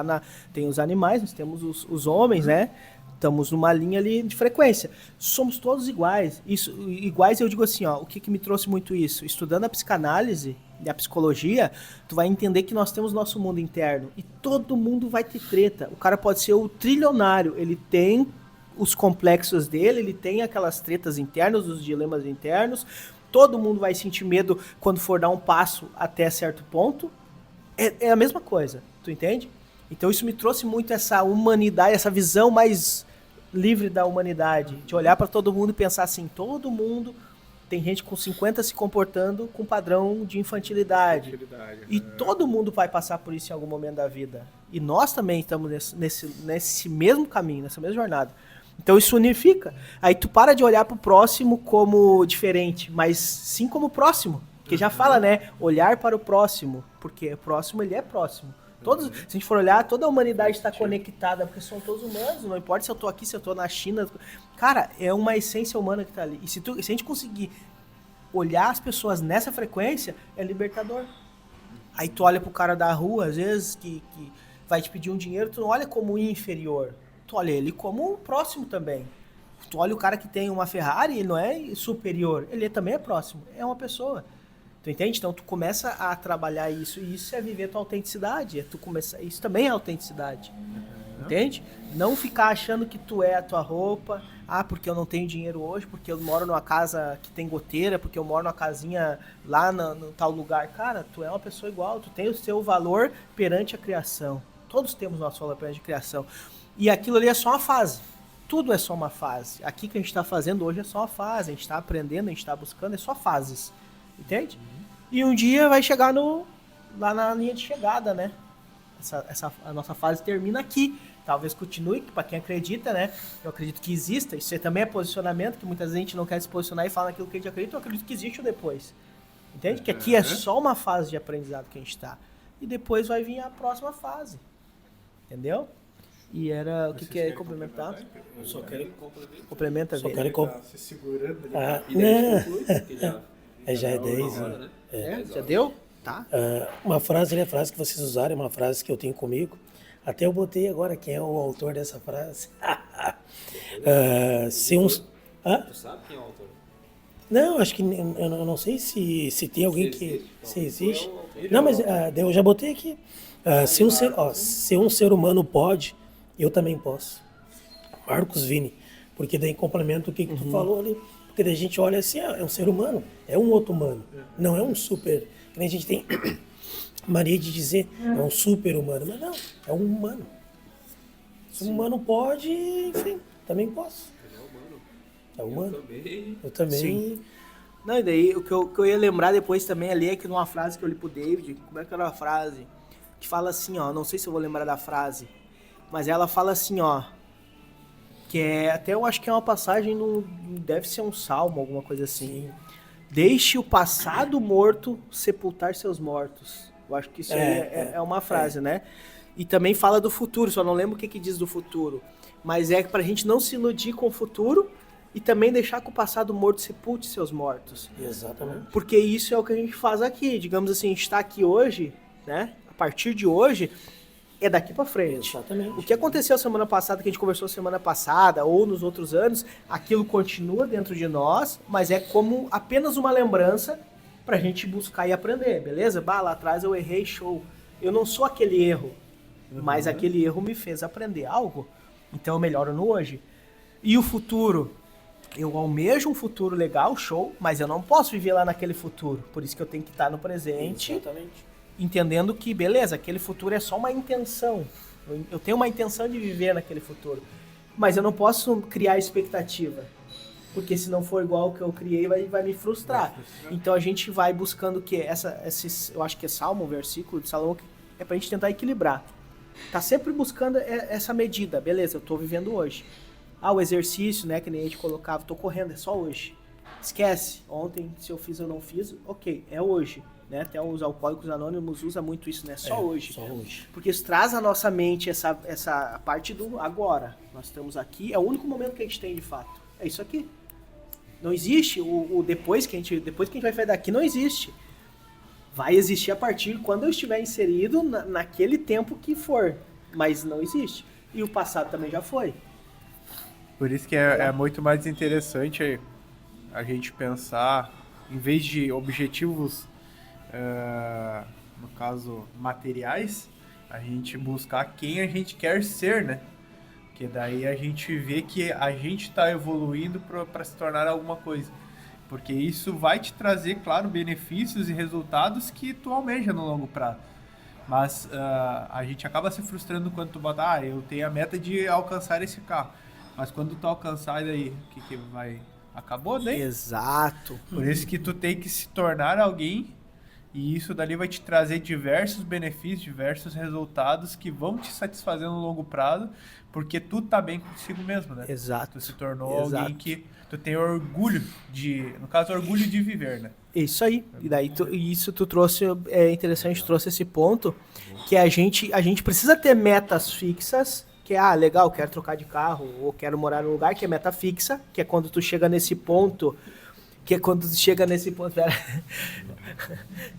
tem os animais, nós temos os homens, né? Estamos numa linha ali de frequência. Somos todos iguais. Iguais eu digo assim, ó, o que me trouxe muito isso? Estudando a psicanálise e a psicologia, tu vai entender que nós temos nosso mundo interno e todo mundo vai ter treta. O cara pode ser o trilionário, ele tem os complexos dele, ele tem aquelas tretas internas, os dilemas internos, todo mundo vai sentir medo quando for dar um passo até certo ponto. É a mesma coisa, tu entende? Então isso me trouxe muito essa humanidade, essa visão mais livre da humanidade, de olhar para todo mundo e pensar assim, todo mundo tem gente com 50 se comportando com padrão de infantilidade. E todo mundo vai passar por isso em algum momento da vida. E nós também estamos nesse mesmo caminho, nessa mesma jornada. Então isso unifica. Aí tu para de olhar pro próximo como diferente, mas sim como próximo. Porque já fala, né? Olhar para o próximo. Porque próximo, ele é próximo. Se a gente for olhar, toda a humanidade está conectada, porque são todos humanos. Não importa se eu tô aqui, se eu tô na China. Cara, é uma essência humana que tá ali. E se a gente conseguir olhar as pessoas nessa frequência, é libertador. Aí tu olha pro cara da rua, às vezes, que vai te pedir um dinheiro, tu não olha como inferior. Tu olha ele como próximo também. Tu olha o cara que tem uma Ferrari, ele não é superior, ele também é próximo, é uma pessoa. Tu entende? Então tu começa a trabalhar isso, e isso é viver tua autenticidade, isso também é autenticidade. Entende? Não ficar achando que tu é a tua roupa, porque eu não tenho dinheiro hoje, porque eu moro numa casa que tem goteira, porque eu moro numa casinha lá no tal lugar. Cara, tu é uma pessoa igual, tu tem o seu valor perante a criação. Todos temos nosso valor perante a criação. E aquilo ali é só uma fase. Tudo é só uma fase. Aqui que a gente está fazendo hoje é só uma fase. A gente está aprendendo, a gente está buscando, é só fases. Entende? E um dia vai chegar lá na linha de chegada, né? A nossa fase termina aqui. Talvez continue, para quem acredita, né? Eu acredito que exista. Isso também é posicionamento, que muitas vezes a gente não quer se posicionar e falar naquilo que a gente acredita. Eu acredito que existe o depois. Entende? Que aqui é só uma fase de aprendizado que a gente está. E depois vai vir a próxima fase. Entendeu? E era... O que quer complementar? Eu só quero... Complementa, Só velho. quero... Tá se segurando ali. Não. Já é 10, né? Já deu? Tá. Uma frase, né? A frase que vocês usaram é uma frase que eu tenho comigo. Até eu botei agora quem é o autor dessa frase. Se uns... Tu sabe quem é o autor? Não, acho que eu não sei se tem alguém que... Se existe. Não, mas eu já botei aqui. Se um ser humano pode, eu também posso. Marcos Vini. Porque daí complementa o que tu falou ali. Porque daí a gente olha assim, é um ser humano, é um outro humano. Não é um super... Que nem a gente tem mania de dizer, é um super humano. Mas não, é um humano. Se um humano pode, enfim, também posso. É humano. Eu também. Sim. Não, e daí o que eu ia lembrar depois também ali é que numa frase que eu li pro David, como é que era a frase? Que fala assim, ó, não sei se eu vou lembrar da frase, mas ela fala assim, ó, que é, até eu acho que é uma passagem, deve ser um salmo, alguma coisa assim. Deixe o passado morto sepultar seus mortos. Eu acho que isso é uma frase, né? E também fala do futuro, só não lembro o que diz do futuro. Mas é pra gente não se iludir com o futuro e também deixar que o passado morto sepulte seus mortos. Exatamente. Porque isso é o que a gente faz aqui. Digamos assim, a gente está aqui hoje, né? A partir de hoje, é daqui para frente. Exatamente. O que aconteceu semana passada, que a gente conversou semana passada, ou nos outros anos, aquilo continua dentro de nós, mas é como apenas uma lembrança pra gente buscar e aprender, beleza? Bah, lá atrás eu errei, show. Eu não sou aquele erro, mas aquele erro me fez aprender algo, então eu melhoro no hoje. E o futuro? Eu almejo um futuro legal, show, mas eu não posso viver lá naquele futuro. Por isso que eu tenho que estar no presente, Exatamente. entendendo que, beleza, aquele futuro é só uma intenção. Eu tenho uma intenção de viver naquele futuro. Mas eu não posso criar expectativa. Porque se não for igual ao que eu criei, vai me frustrar. Então a gente vai buscando o quê? Eu acho que é Salmo, um versículo de Salomão, que é pra gente tentar equilibrar. Tá sempre buscando essa medida. Beleza, eu tô vivendo hoje. O exercício, né, que nem a gente colocava, tô correndo, é só hoje. Esquece, ontem se eu fiz ou não fiz, ok, é hoje. Né? Até os Alcoólicos Anônimos usa muito isso, né? Só hoje. Só hoje. Porque isso traz à nossa mente essa parte do agora. Nós estamos aqui, é o único momento que a gente tem de fato. É isso aqui. Não existe o depois que a gente vai sair daqui, não existe. Vai existir a partir de quando eu estiver inserido naquele tempo que for. Mas não existe. E o passado também já foi. Por isso que é muito mais interessante a gente pensar, em vez de objetivos, no caso, materiais, a gente buscar quem a gente quer ser, né? Porque daí a gente vê que a gente está evoluindo para se tornar alguma coisa. Porque isso vai te trazer, claro, benefícios e resultados que tu almeja no longo prazo. Mas a gente acaba se frustrando quando tu bota, eu tenho a meta de alcançar esse carro. Mas quando tu alcançar, daí, o que vai... Acabou, né? Exato. Por isso que tu tem que se tornar alguém, e isso dali vai te trazer diversos benefícios, diversos resultados que vão te satisfazer no longo prazo, porque tu tá bem consigo mesmo, né? Exato. Tu se tornou Exato. alguém que tu tem orgulho no caso, orgulho de viver, né? Isso aí. E daí isso tu trouxe, é interessante, trouxe esse ponto, que a gente precisa ter metas fixas, que é, legal, quero trocar de carro, ou quero morar num lugar, que é meta fixa, que é quando tu chega nesse ponto, pera.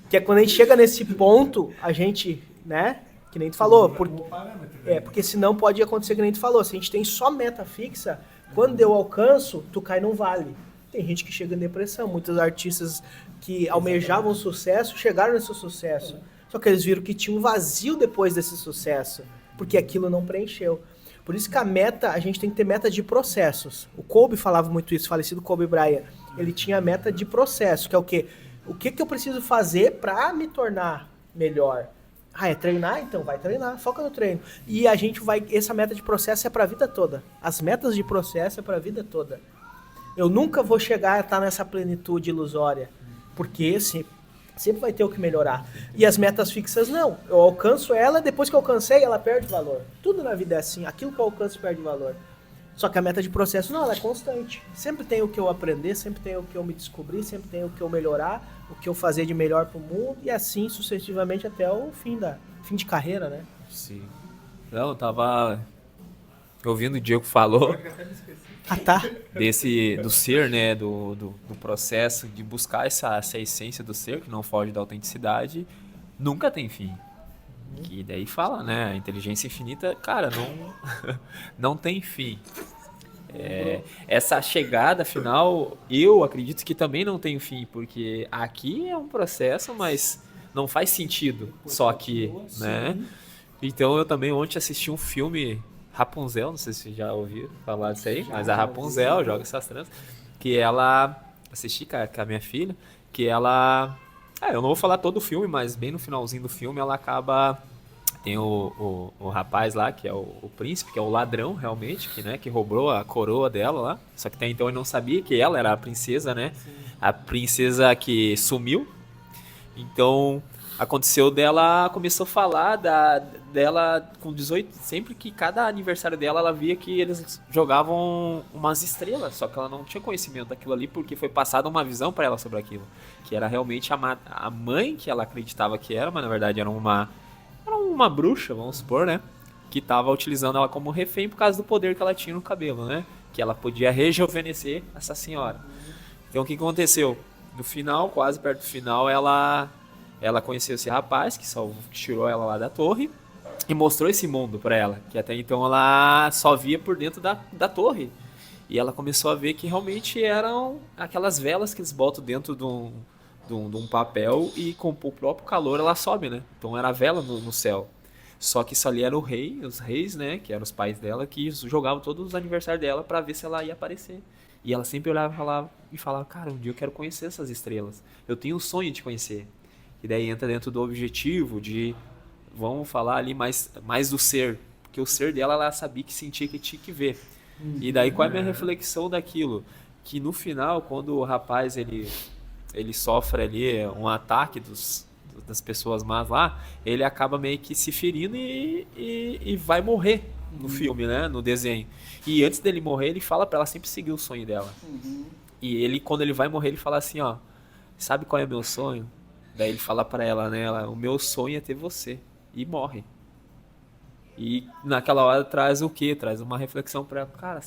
Que é quando a gente chega nesse ponto, a gente, né, que nem tu falou, porque senão pode acontecer que nem tu falou, se a gente tem só meta fixa, quando eu alcanço, tu cai num vale. Tem gente que chega em depressão, muitos artistas que almejavam sucesso, chegaram nesse sucesso, só que eles viram que tinha um vazio depois desse sucesso, porque aquilo não preencheu. Por isso que a gente tem que ter meta de processos. O Kobe falava muito isso, falecido Kobe Bryant. Ele tinha a meta de processo, que é o quê? O que eu preciso fazer para me tornar melhor? É treinar? Então vai treinar, foca no treino. E essa meta de processo é para a vida toda. As metas de processo é para a vida toda. Eu nunca vou chegar a estar nessa plenitude ilusória, porque sempre vai ter o que melhorar. E as metas fixas não. Eu alcanço ela, depois que eu alcancei, ela perde valor. Tudo na vida é assim. Aquilo que eu alcanço perde valor. Só que a meta de processo, não, ela é constante. Sempre tem o que eu aprender, sempre tem o que eu me descobrir, sempre tem o que eu melhorar, o que eu fazer de melhor pro mundo, e assim sucessivamente até o fim de carreira, né? Sim. Não, eu tava ouvindo o Diego falou Tá. do ser, né, do processo de buscar essa essência do ser, que não foge da autenticidade, nunca tem fim. Que daí fala, né, a inteligência infinita, cara, não tem fim. Essa chegada final, eu acredito que também não tem fim, porque aqui é um processo, mas não faz sentido só aqui, né? Então eu também ontem assisti um filme Rapunzel, não sei se já ouviram falar disso aí, mas a Rapunzel joga essas tranças, que ela, assisti com a minha filha, que ela, eu não vou falar todo o filme, mas bem no finalzinho do filme ela acaba, tem o rapaz lá, que é o príncipe, que é o ladrão realmente, que roubou a coroa dela lá, só que até então ele não sabia que ela era a princesa, né? Sim. A princesa que sumiu, então aconteceu dela, começou a falar dela com 18, sempre que cada aniversário dela, ela via que eles jogavam umas estrelas, só que ela não tinha conhecimento daquilo ali, porque foi passada uma visão para ela sobre aquilo, que era realmente a mãe que ela acreditava que era, mas na verdade era uma bruxa, vamos supor, né, que estava utilizando ela como refém por causa do poder que ela tinha no cabelo, né, que ela podia rejuvenescer essa senhora. Então o que aconteceu? No final, quase perto do final, ela conheceu esse rapaz que tirou ela lá da torre e mostrou esse mundo pra ela, que até então ela só via por dentro da torre. E ela começou a ver que realmente eram aquelas velas que eles botam dentro de um papel e com o próprio calor ela sobe, né? Então era vela no céu. Só que isso ali era os reis, né? Que eram os pais dela, que jogavam todos os aniversários dela pra ver se ela ia aparecer. E ela sempre olhava e falava, cara, um dia eu quero conhecer essas estrelas. Eu tenho um sonho de conhecer. E daí entra dentro do objetivo de, vamos falar ali mais do ser. Porque o ser dela, ela sabia que sentia que tinha que ver. E daí qual é a minha reflexão daquilo? Que no final, quando o rapaz ele sofre ali um ataque das pessoas más lá, ele acaba meio que se ferindo e vai morrer no filme, né? No desenho. E antes dele morrer, ele fala pra ela sempre seguir o sonho dela. E ele, quando ele vai morrer, ele fala assim, ó, sabe qual é o meu sonho? Daí ele fala pra ela, né? O meu sonho é ter você. E morre. E naquela hora traz o quê? Traz uma reflexão pra ela. Cara,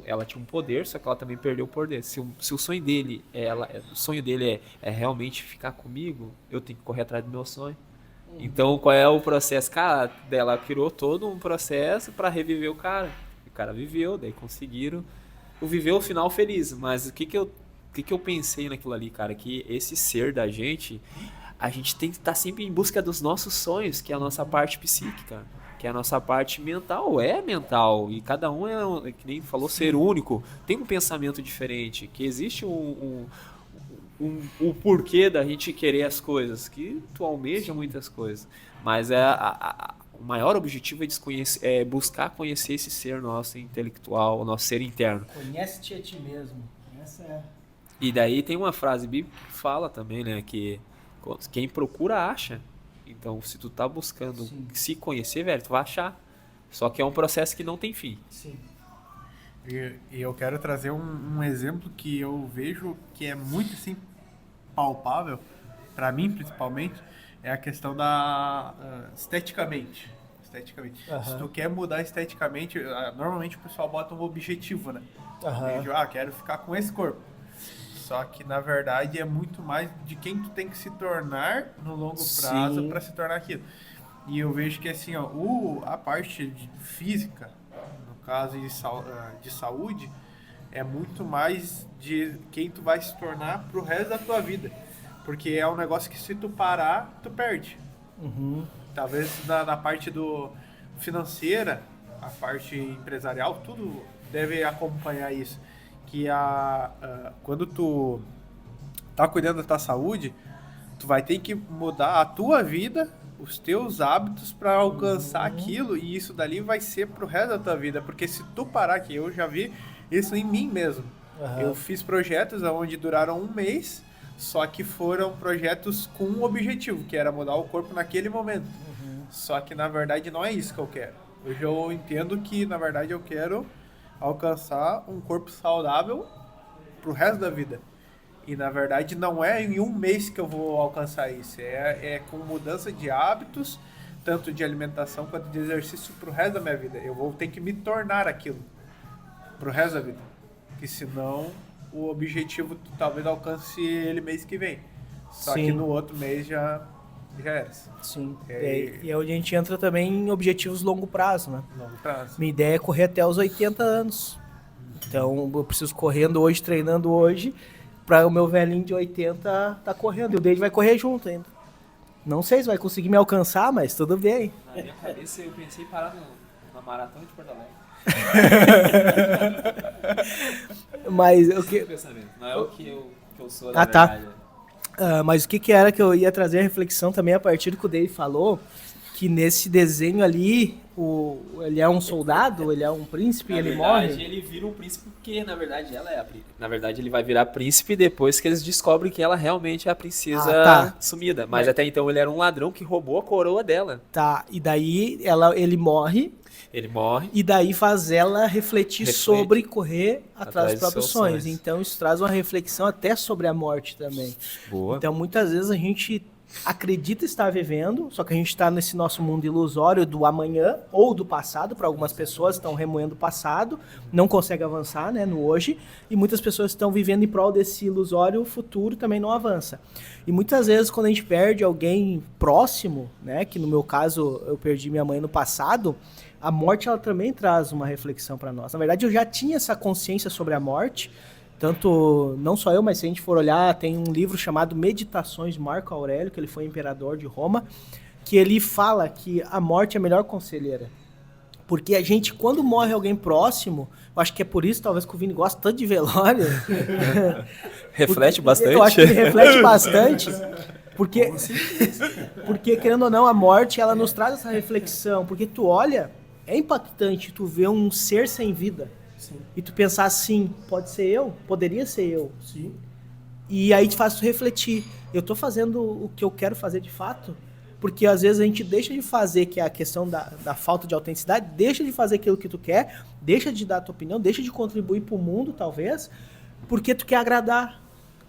ela tinha um poder, só que ela também perdeu o poder. Se o sonho dele, é realmente ficar comigo, eu tenho que correr atrás do meu sonho. Então, qual é o processo? Cara, ela criou todo um processo pra reviver o cara. O cara viveu, daí conseguiram viver o final feliz. Mas o que eu pensei naquilo ali, cara? Que esse ser da gente, a gente tem que estar sempre em busca dos nossos sonhos, que é a nossa parte psíquica, que é a nossa parte mental. É mental, e cada um que nem falou, ser único, tem um pensamento diferente, que existe o porquê da gente querer as coisas, que tu almeja muitas coisas, mas o maior objetivo é buscar conhecer esse ser nosso intelectual, o nosso ser interno. Conhece-te a ti mesmo. Essa é... E daí tem uma frase bíblica que fala também, né, que quem procura acha. Então, se tu tá buscando se conhecer, velho, tu vai achar. Só que é um processo que não tem fim. Sim. E eu quero trazer um exemplo que eu vejo que é muito assim palpável, para mim principalmente, é a questão da esteticamente. Se tu quer mudar esteticamente, normalmente o pessoal bota um objetivo, né? Quero ficar com esse corpo. Só que na verdade é muito mais de quem tu tem que se tornar no longo prazo para se tornar aquilo. E eu vejo que assim, ó, a parte física, no caso de saúde, é muito mais de quem tu vai se tornar pro resto da tua vida. Porque é um negócio que se tu parar, tu perde. Talvez na parte do financeira, a parte empresarial, tudo deve acompanhar isso. Que quando tu tá cuidando da tua saúde, tu vai ter que mudar a tua vida, os teus hábitos para alcançar aquilo, e isso dali vai ser pro resto da tua vida, porque se tu parar, que eu já vi isso em mim mesmo. Eu fiz projetos onde duraram 1 mês, só que foram projetos com um objetivo, que era mudar o corpo naquele momento. Só que na verdade não é isso que eu quero. Hoje eu entendo que na verdade eu quero alcançar um corpo saudável pro resto da vida. E na verdade não é em 1 mês que eu vou alcançar isso. É com mudança de hábitos, tanto de alimentação quanto de exercício pro resto da minha vida. Eu vou ter que me tornar aquilo pro resto da vida. Porque senão o objetivo tu talvez alcance ele mês que vem. Só que no outro mês já era. Sim. E é onde a gente entra também em objetivos longo prazo, né? Longo prazo. Minha ideia é correr até os 80 anos. Então eu preciso correndo hoje, treinando hoje, para o meu velhinho de 80 tá correndo. E o Dave vai correr junto ainda. Não sei se vai conseguir me alcançar, mas tudo bem. Na minha cabeça eu pensei em parar na maratona de Porto Alegre. Mas o que... Não é o que eu sou, na verdade. Mas o que era que eu ia trazer a reflexão também a partir do que o Dave falou, que nesse desenho ali, ele é um soldado, ele é um príncipe, ele morre. Na verdade, ele vira um príncipe porque, na verdade, ela é a príncipe. Na verdade, ele vai virar príncipe depois que eles descobrem que ela realmente é a princesa sumida. Mas até então ele era um ladrão que roubou a coroa dela. Tá, e daí ele morre. Ele morre. E daí faz ela refletir sobre correr atrás dos próprios sonhos. Então isso traz uma reflexão até sobre a morte também. Boa. Então muitas vezes a gente acredita estar vivendo, só que a gente está nesse nosso mundo ilusório do amanhã ou do passado. Para algumas pessoas estão remoendo o passado, não conseguem avançar, né, no hoje, e muitas pessoas estão vivendo em prol desse ilusório, o futuro também não avança. E muitas vezes quando a gente perde alguém próximo, né, que no meu caso eu perdi minha mãe no passado, a morte ela também traz uma reflexão para nós. Na verdade eu já tinha essa consciência sobre a morte, tanto, não só eu, mas se a gente for olhar, tem um livro chamado Meditações de Marco Aurélio, que ele foi imperador de Roma, que ele fala que a morte é a melhor conselheira. Porque a gente, quando morre alguém próximo, eu acho que é por isso, talvez, que o Vini gosta tanto de velório. Reflete bastante. Eu acho que ele reflete bastante. Porque, querendo ou não, a morte, ela nos traz essa reflexão. Porque tu olha, é impactante tu ver um ser sem vida. Sim. E tu pensar assim, pode ser eu? Poderia ser eu. Sim. E aí te faz tu refletir. Eu tô fazendo o que eu quero fazer de fato? Porque às vezes a gente deixa de fazer, que é a questão da falta de autenticidade, deixa de fazer aquilo que tu quer, deixa de dar a tua opinião, deixa de contribuir pro mundo, talvez, porque tu quer agradar.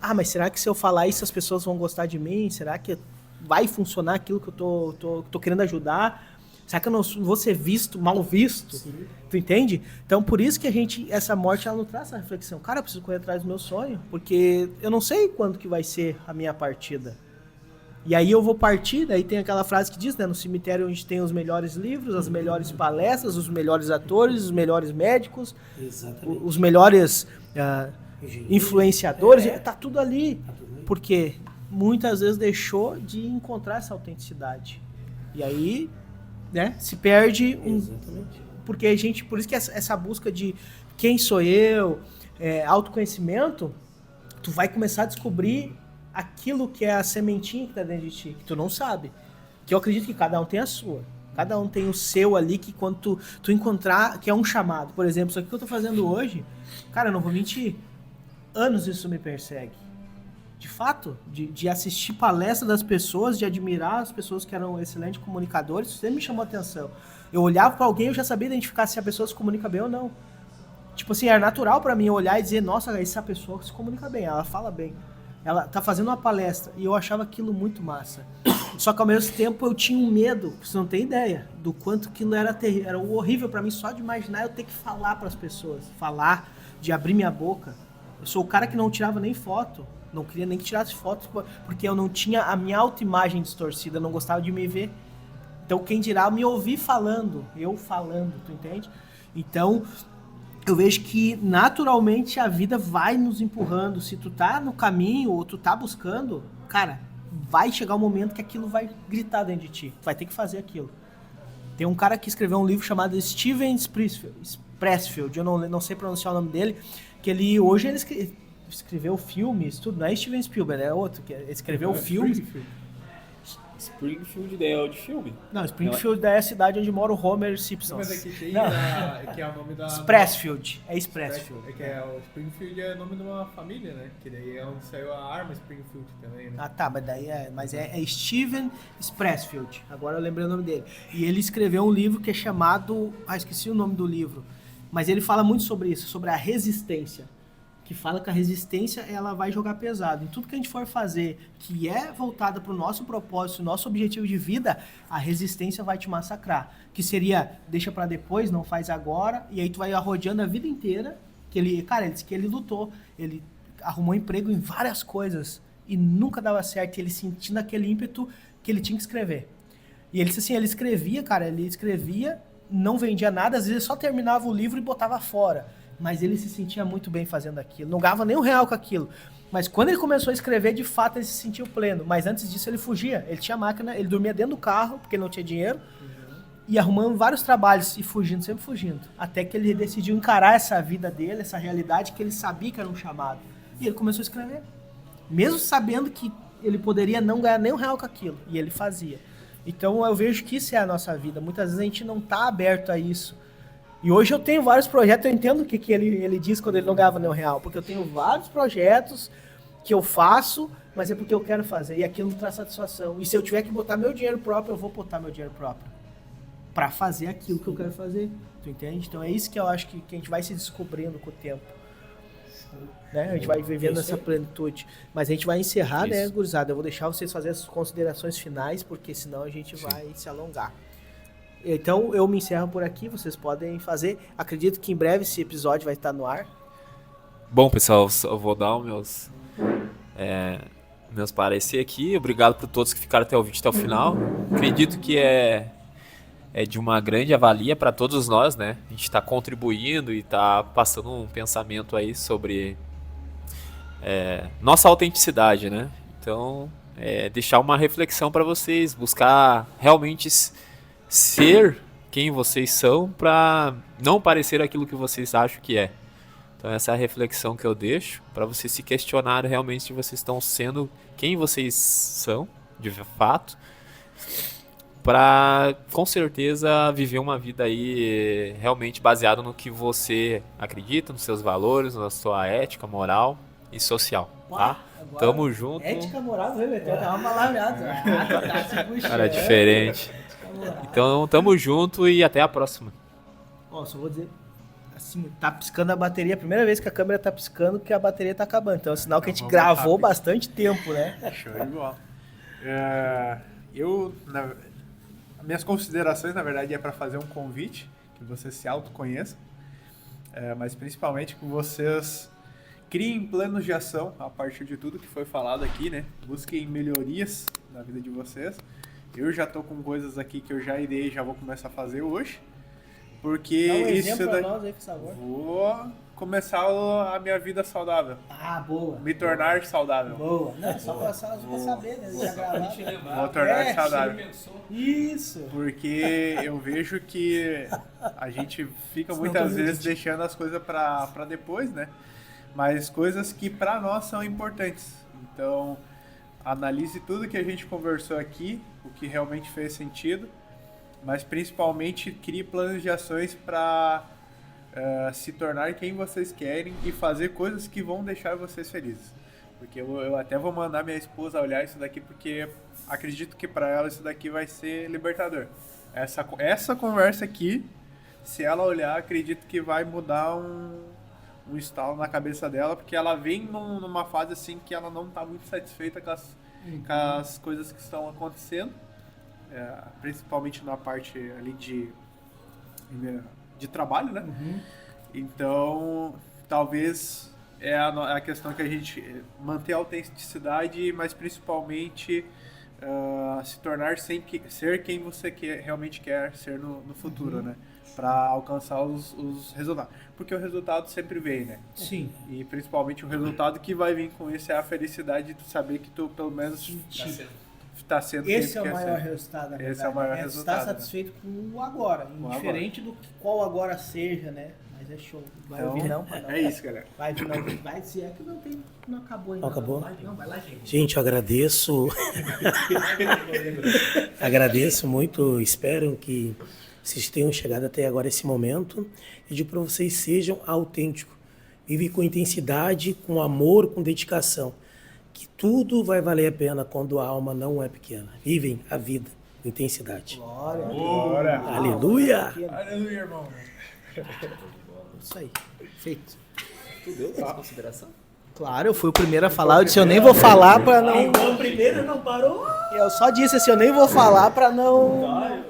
Ah, mas será que se eu falar isso as pessoas vão gostar de mim? Será que vai funcionar aquilo que eu tô querendo ajudar? Será que eu não vou ser visto, mal visto? Sim. Tu entende? Então, por isso que essa morte, ela não traz essa reflexão. Cara, eu preciso correr atrás do meu sonho, porque eu não sei quando que vai ser a minha partida. E aí eu vou partir, daí tem aquela frase que diz, né, no cemitério onde tem os melhores livros, as melhores palestras, os melhores atores, os melhores médicos, Exatamente. os melhores influenciadores, É. tá tudo ali. Porque muitas vezes deixou de encontrar essa autenticidade. E aí, né, se perde Exatamente. porque a gente, por isso que essa busca de quem sou eu, autoconhecimento, tu vai começar a descobrir aquilo que é a sementinha que tá dentro de ti, que tu não sabe. Que eu acredito que cada um tem a sua. Cada um tem o seu ali, que quando tu encontrar, que é um chamado. Por exemplo, isso aqui que eu tô fazendo hoje, cara, eu não vou mentir, anos isso me persegue. De fato, de assistir palestra das pessoas, de admirar as pessoas que eram excelentes comunicadores, isso sempre me chamou a atenção. Eu olhava pra alguém e eu já sabia identificar se a pessoa se comunica bem ou não. Tipo assim, era natural pra mim olhar e dizer, nossa, essa pessoa se comunica bem, ela fala bem. Ela tá fazendo uma palestra e eu achava aquilo muito massa. Só que ao mesmo tempo eu tinha um medo, você não tem ideia, do quanto aquilo era terrível, era horrível pra mim só de imaginar eu ter que falar pras pessoas, falar, de abrir minha boca. Eu sou o cara que não tirava nem foto, não queria nem que tirasse foto, porque eu não tinha a minha autoimagem distorcida, eu não gostava de me ver. Então quem dirá me ouvir falando, eu falando, tu entende? Então eu vejo que naturalmente a vida vai nos empurrando. Se tu tá no caminho ou tu tá buscando, cara, vai chegar um momento que aquilo vai gritar dentro de ti. Tu vai ter que fazer aquilo. Tem um cara que escreveu um livro chamado Steven Pressfield, eu não sei pronunciar o nome dele, que hoje ele escreveu filmes, tudo, não é Steven Spielberg, é outro, que escreveu filmes. Springfield é o de filme? Não, Springfield é a cidade onde mora o Homer Simpson. Mas aqui tem Não. que é o nome da... Spressfield, é Spressfield. É que o Springfield é o nome de uma família, né? Que daí é onde saiu a arma Springfield também, né? Ah tá, mas daí é Steven Pressfield, agora eu lembrei o nome dele. E ele escreveu um livro que é chamado, esqueci o nome do livro, mas ele fala muito sobre isso, sobre a resistência. Que fala que a resistência ela vai jogar pesado. Em tudo que a gente for fazer que é voltada para o nosso propósito, nosso objetivo de vida, a resistência vai te massacrar. Que seria, deixa para depois, não faz agora, e aí tu vai arrodeando a vida inteira. Ele disse que ele lutou, ele arrumou emprego em várias coisas e nunca dava certo, e ele sentindo aquele ímpeto que ele tinha que escrever. E ele disse assim, ele escrevia, não vendia nada, às vezes só terminava o livro e botava fora. Mas ele se sentia muito bem fazendo aquilo, não ganhava nem R$1 com aquilo. Mas quando ele começou a escrever, de fato ele se sentiu pleno. Mas antes disso ele fugia, ele tinha máquina, ele dormia dentro do carro, porque ele não tinha dinheiro, e arrumando vários trabalhos, e fugindo, sempre fugindo. Até que ele decidiu encarar essa vida dele, essa realidade que ele sabia que era um chamado. E ele começou a escrever. Mesmo sabendo que ele poderia não ganhar nem R$1 com aquilo, e ele fazia. Então eu vejo que isso é a nossa vida. Muitas vezes a gente não está aberto a isso. E hoje eu tenho vários projetos, eu entendo o que ele diz quando ele não ganhava nem R$1, porque eu tenho vários projetos que eu faço, mas é porque eu quero fazer, e aquilo me traz satisfação. E se eu tiver que botar meu dinheiro próprio, eu vou botar meu dinheiro próprio, para fazer aquilo que eu quero fazer, tu entende? Então é isso que eu acho que a gente vai se descobrindo com o tempo. Né? A gente vai vivendo essa plenitude. Mas a gente vai encerrar, né, gurizada? Eu vou deixar vocês fazerem as considerações finais, porque senão a gente vai se alongar. Então, eu me encerro por aqui, vocês podem fazer. Acredito que em breve esse episódio vai estar no ar. Bom, pessoal, eu vou dar os meus parecer aqui. Obrigado por todos que ficaram até o vídeo até o final. Acredito que é de uma grande avalia para todos nós, né? A gente está contribuindo e está passando um pensamento aí sobre nossa autenticidade, né? Então, deixar uma reflexão para vocês, buscar realmente ser quem vocês são para não parecer aquilo que vocês acham que é. Então essa é a reflexão que eu deixo para vocês se questionarem realmente se vocês estão sendo quem vocês são, de fato, para com certeza viver uma vida aí realmente baseada no que você acredita, nos seus valores, na sua ética, moral e social, tá? Tamo junto. Ética, moral, tá uma palavreada. Cara, é diferente. Então, tamo junto e até a próxima. Ó, só vou dizer, assim, tá piscando a bateria, a primeira vez que a câmera tá piscando que a bateria tá acabando. Então é sinal que a gente gravou bastante tempo, né? Show de bola. Minhas considerações, na verdade, é para fazer um convite, que vocês se autoconheçam, mas principalmente que vocês criem planos de ação a partir de tudo que foi falado aqui, né? Busquem melhorias na vida de vocês. Eu já tô com coisas aqui que eu já irei, já vou começar a fazer hoje. Porque Dá um isso exemplo pra nós aí, por favor. Vou começar a minha vida saudável. Ah, boa. Me tornar saudável. Boa. Não, só pra saber, né? Já gravado. Vou tornar saudável. Isso. Porque eu vejo que a gente fica muitas vezes deixando as coisas pra depois, né? Mas coisas que pra nós são importantes. Então, analise tudo que a gente conversou aqui, o que realmente fez sentido, mas principalmente crie planos de ações para se tornar quem vocês querem e fazer coisas que vão deixar vocês felizes. Porque eu até vou mandar minha esposa olhar isso daqui, porque acredito que para ela isso daqui vai ser libertador. Essa conversa aqui, se ela olhar, acredito que vai mudar um estalo na cabeça dela, porque ela vem numa fase assim que ela não está muito satisfeita com as coisas que estão acontecendo, principalmente na parte ali de trabalho, né? Então, talvez a questão que a gente manter a autenticidade, mas principalmente se tornar ser quem você realmente quer ser no futuro, né? Para alcançar os resultados. Porque o resultado sempre vem, né? Sim. E principalmente o resultado que vai vir com isso é a felicidade de saber que tu pelo menos está sendo quem Esse tu é o quer maior ser. resultado, na Esse verdade. é o maior Estar resultado, satisfeito com o agora, indiferente do que qual agora seja, né? Mas é show. Vai Então, ouvir não, pai, não. é isso, galera. Vai ouvir não. Vai dizer que não acabou ainda. Não acabou? Não, vai lá, gente. Gente, eu agradeço. Agradeço muito. Espero que vocês tenham chegado até agora esse momento. E digo para vocês, sejam autênticos. Vivem com intensidade, com amor, com dedicação. Que tudo vai valer a pena quando a alma não é pequena. Vivem a vida com intensidade. Glória. Bora! Aleluia! Aleluia, irmão! Isso aí. Feito. Tu deu essa consideração? Claro, eu fui o primeiro a falar. Eu disse, eu nem vou falar pra não... O primeiro não parou. Eu só disse assim, eu nem vou falar pra não...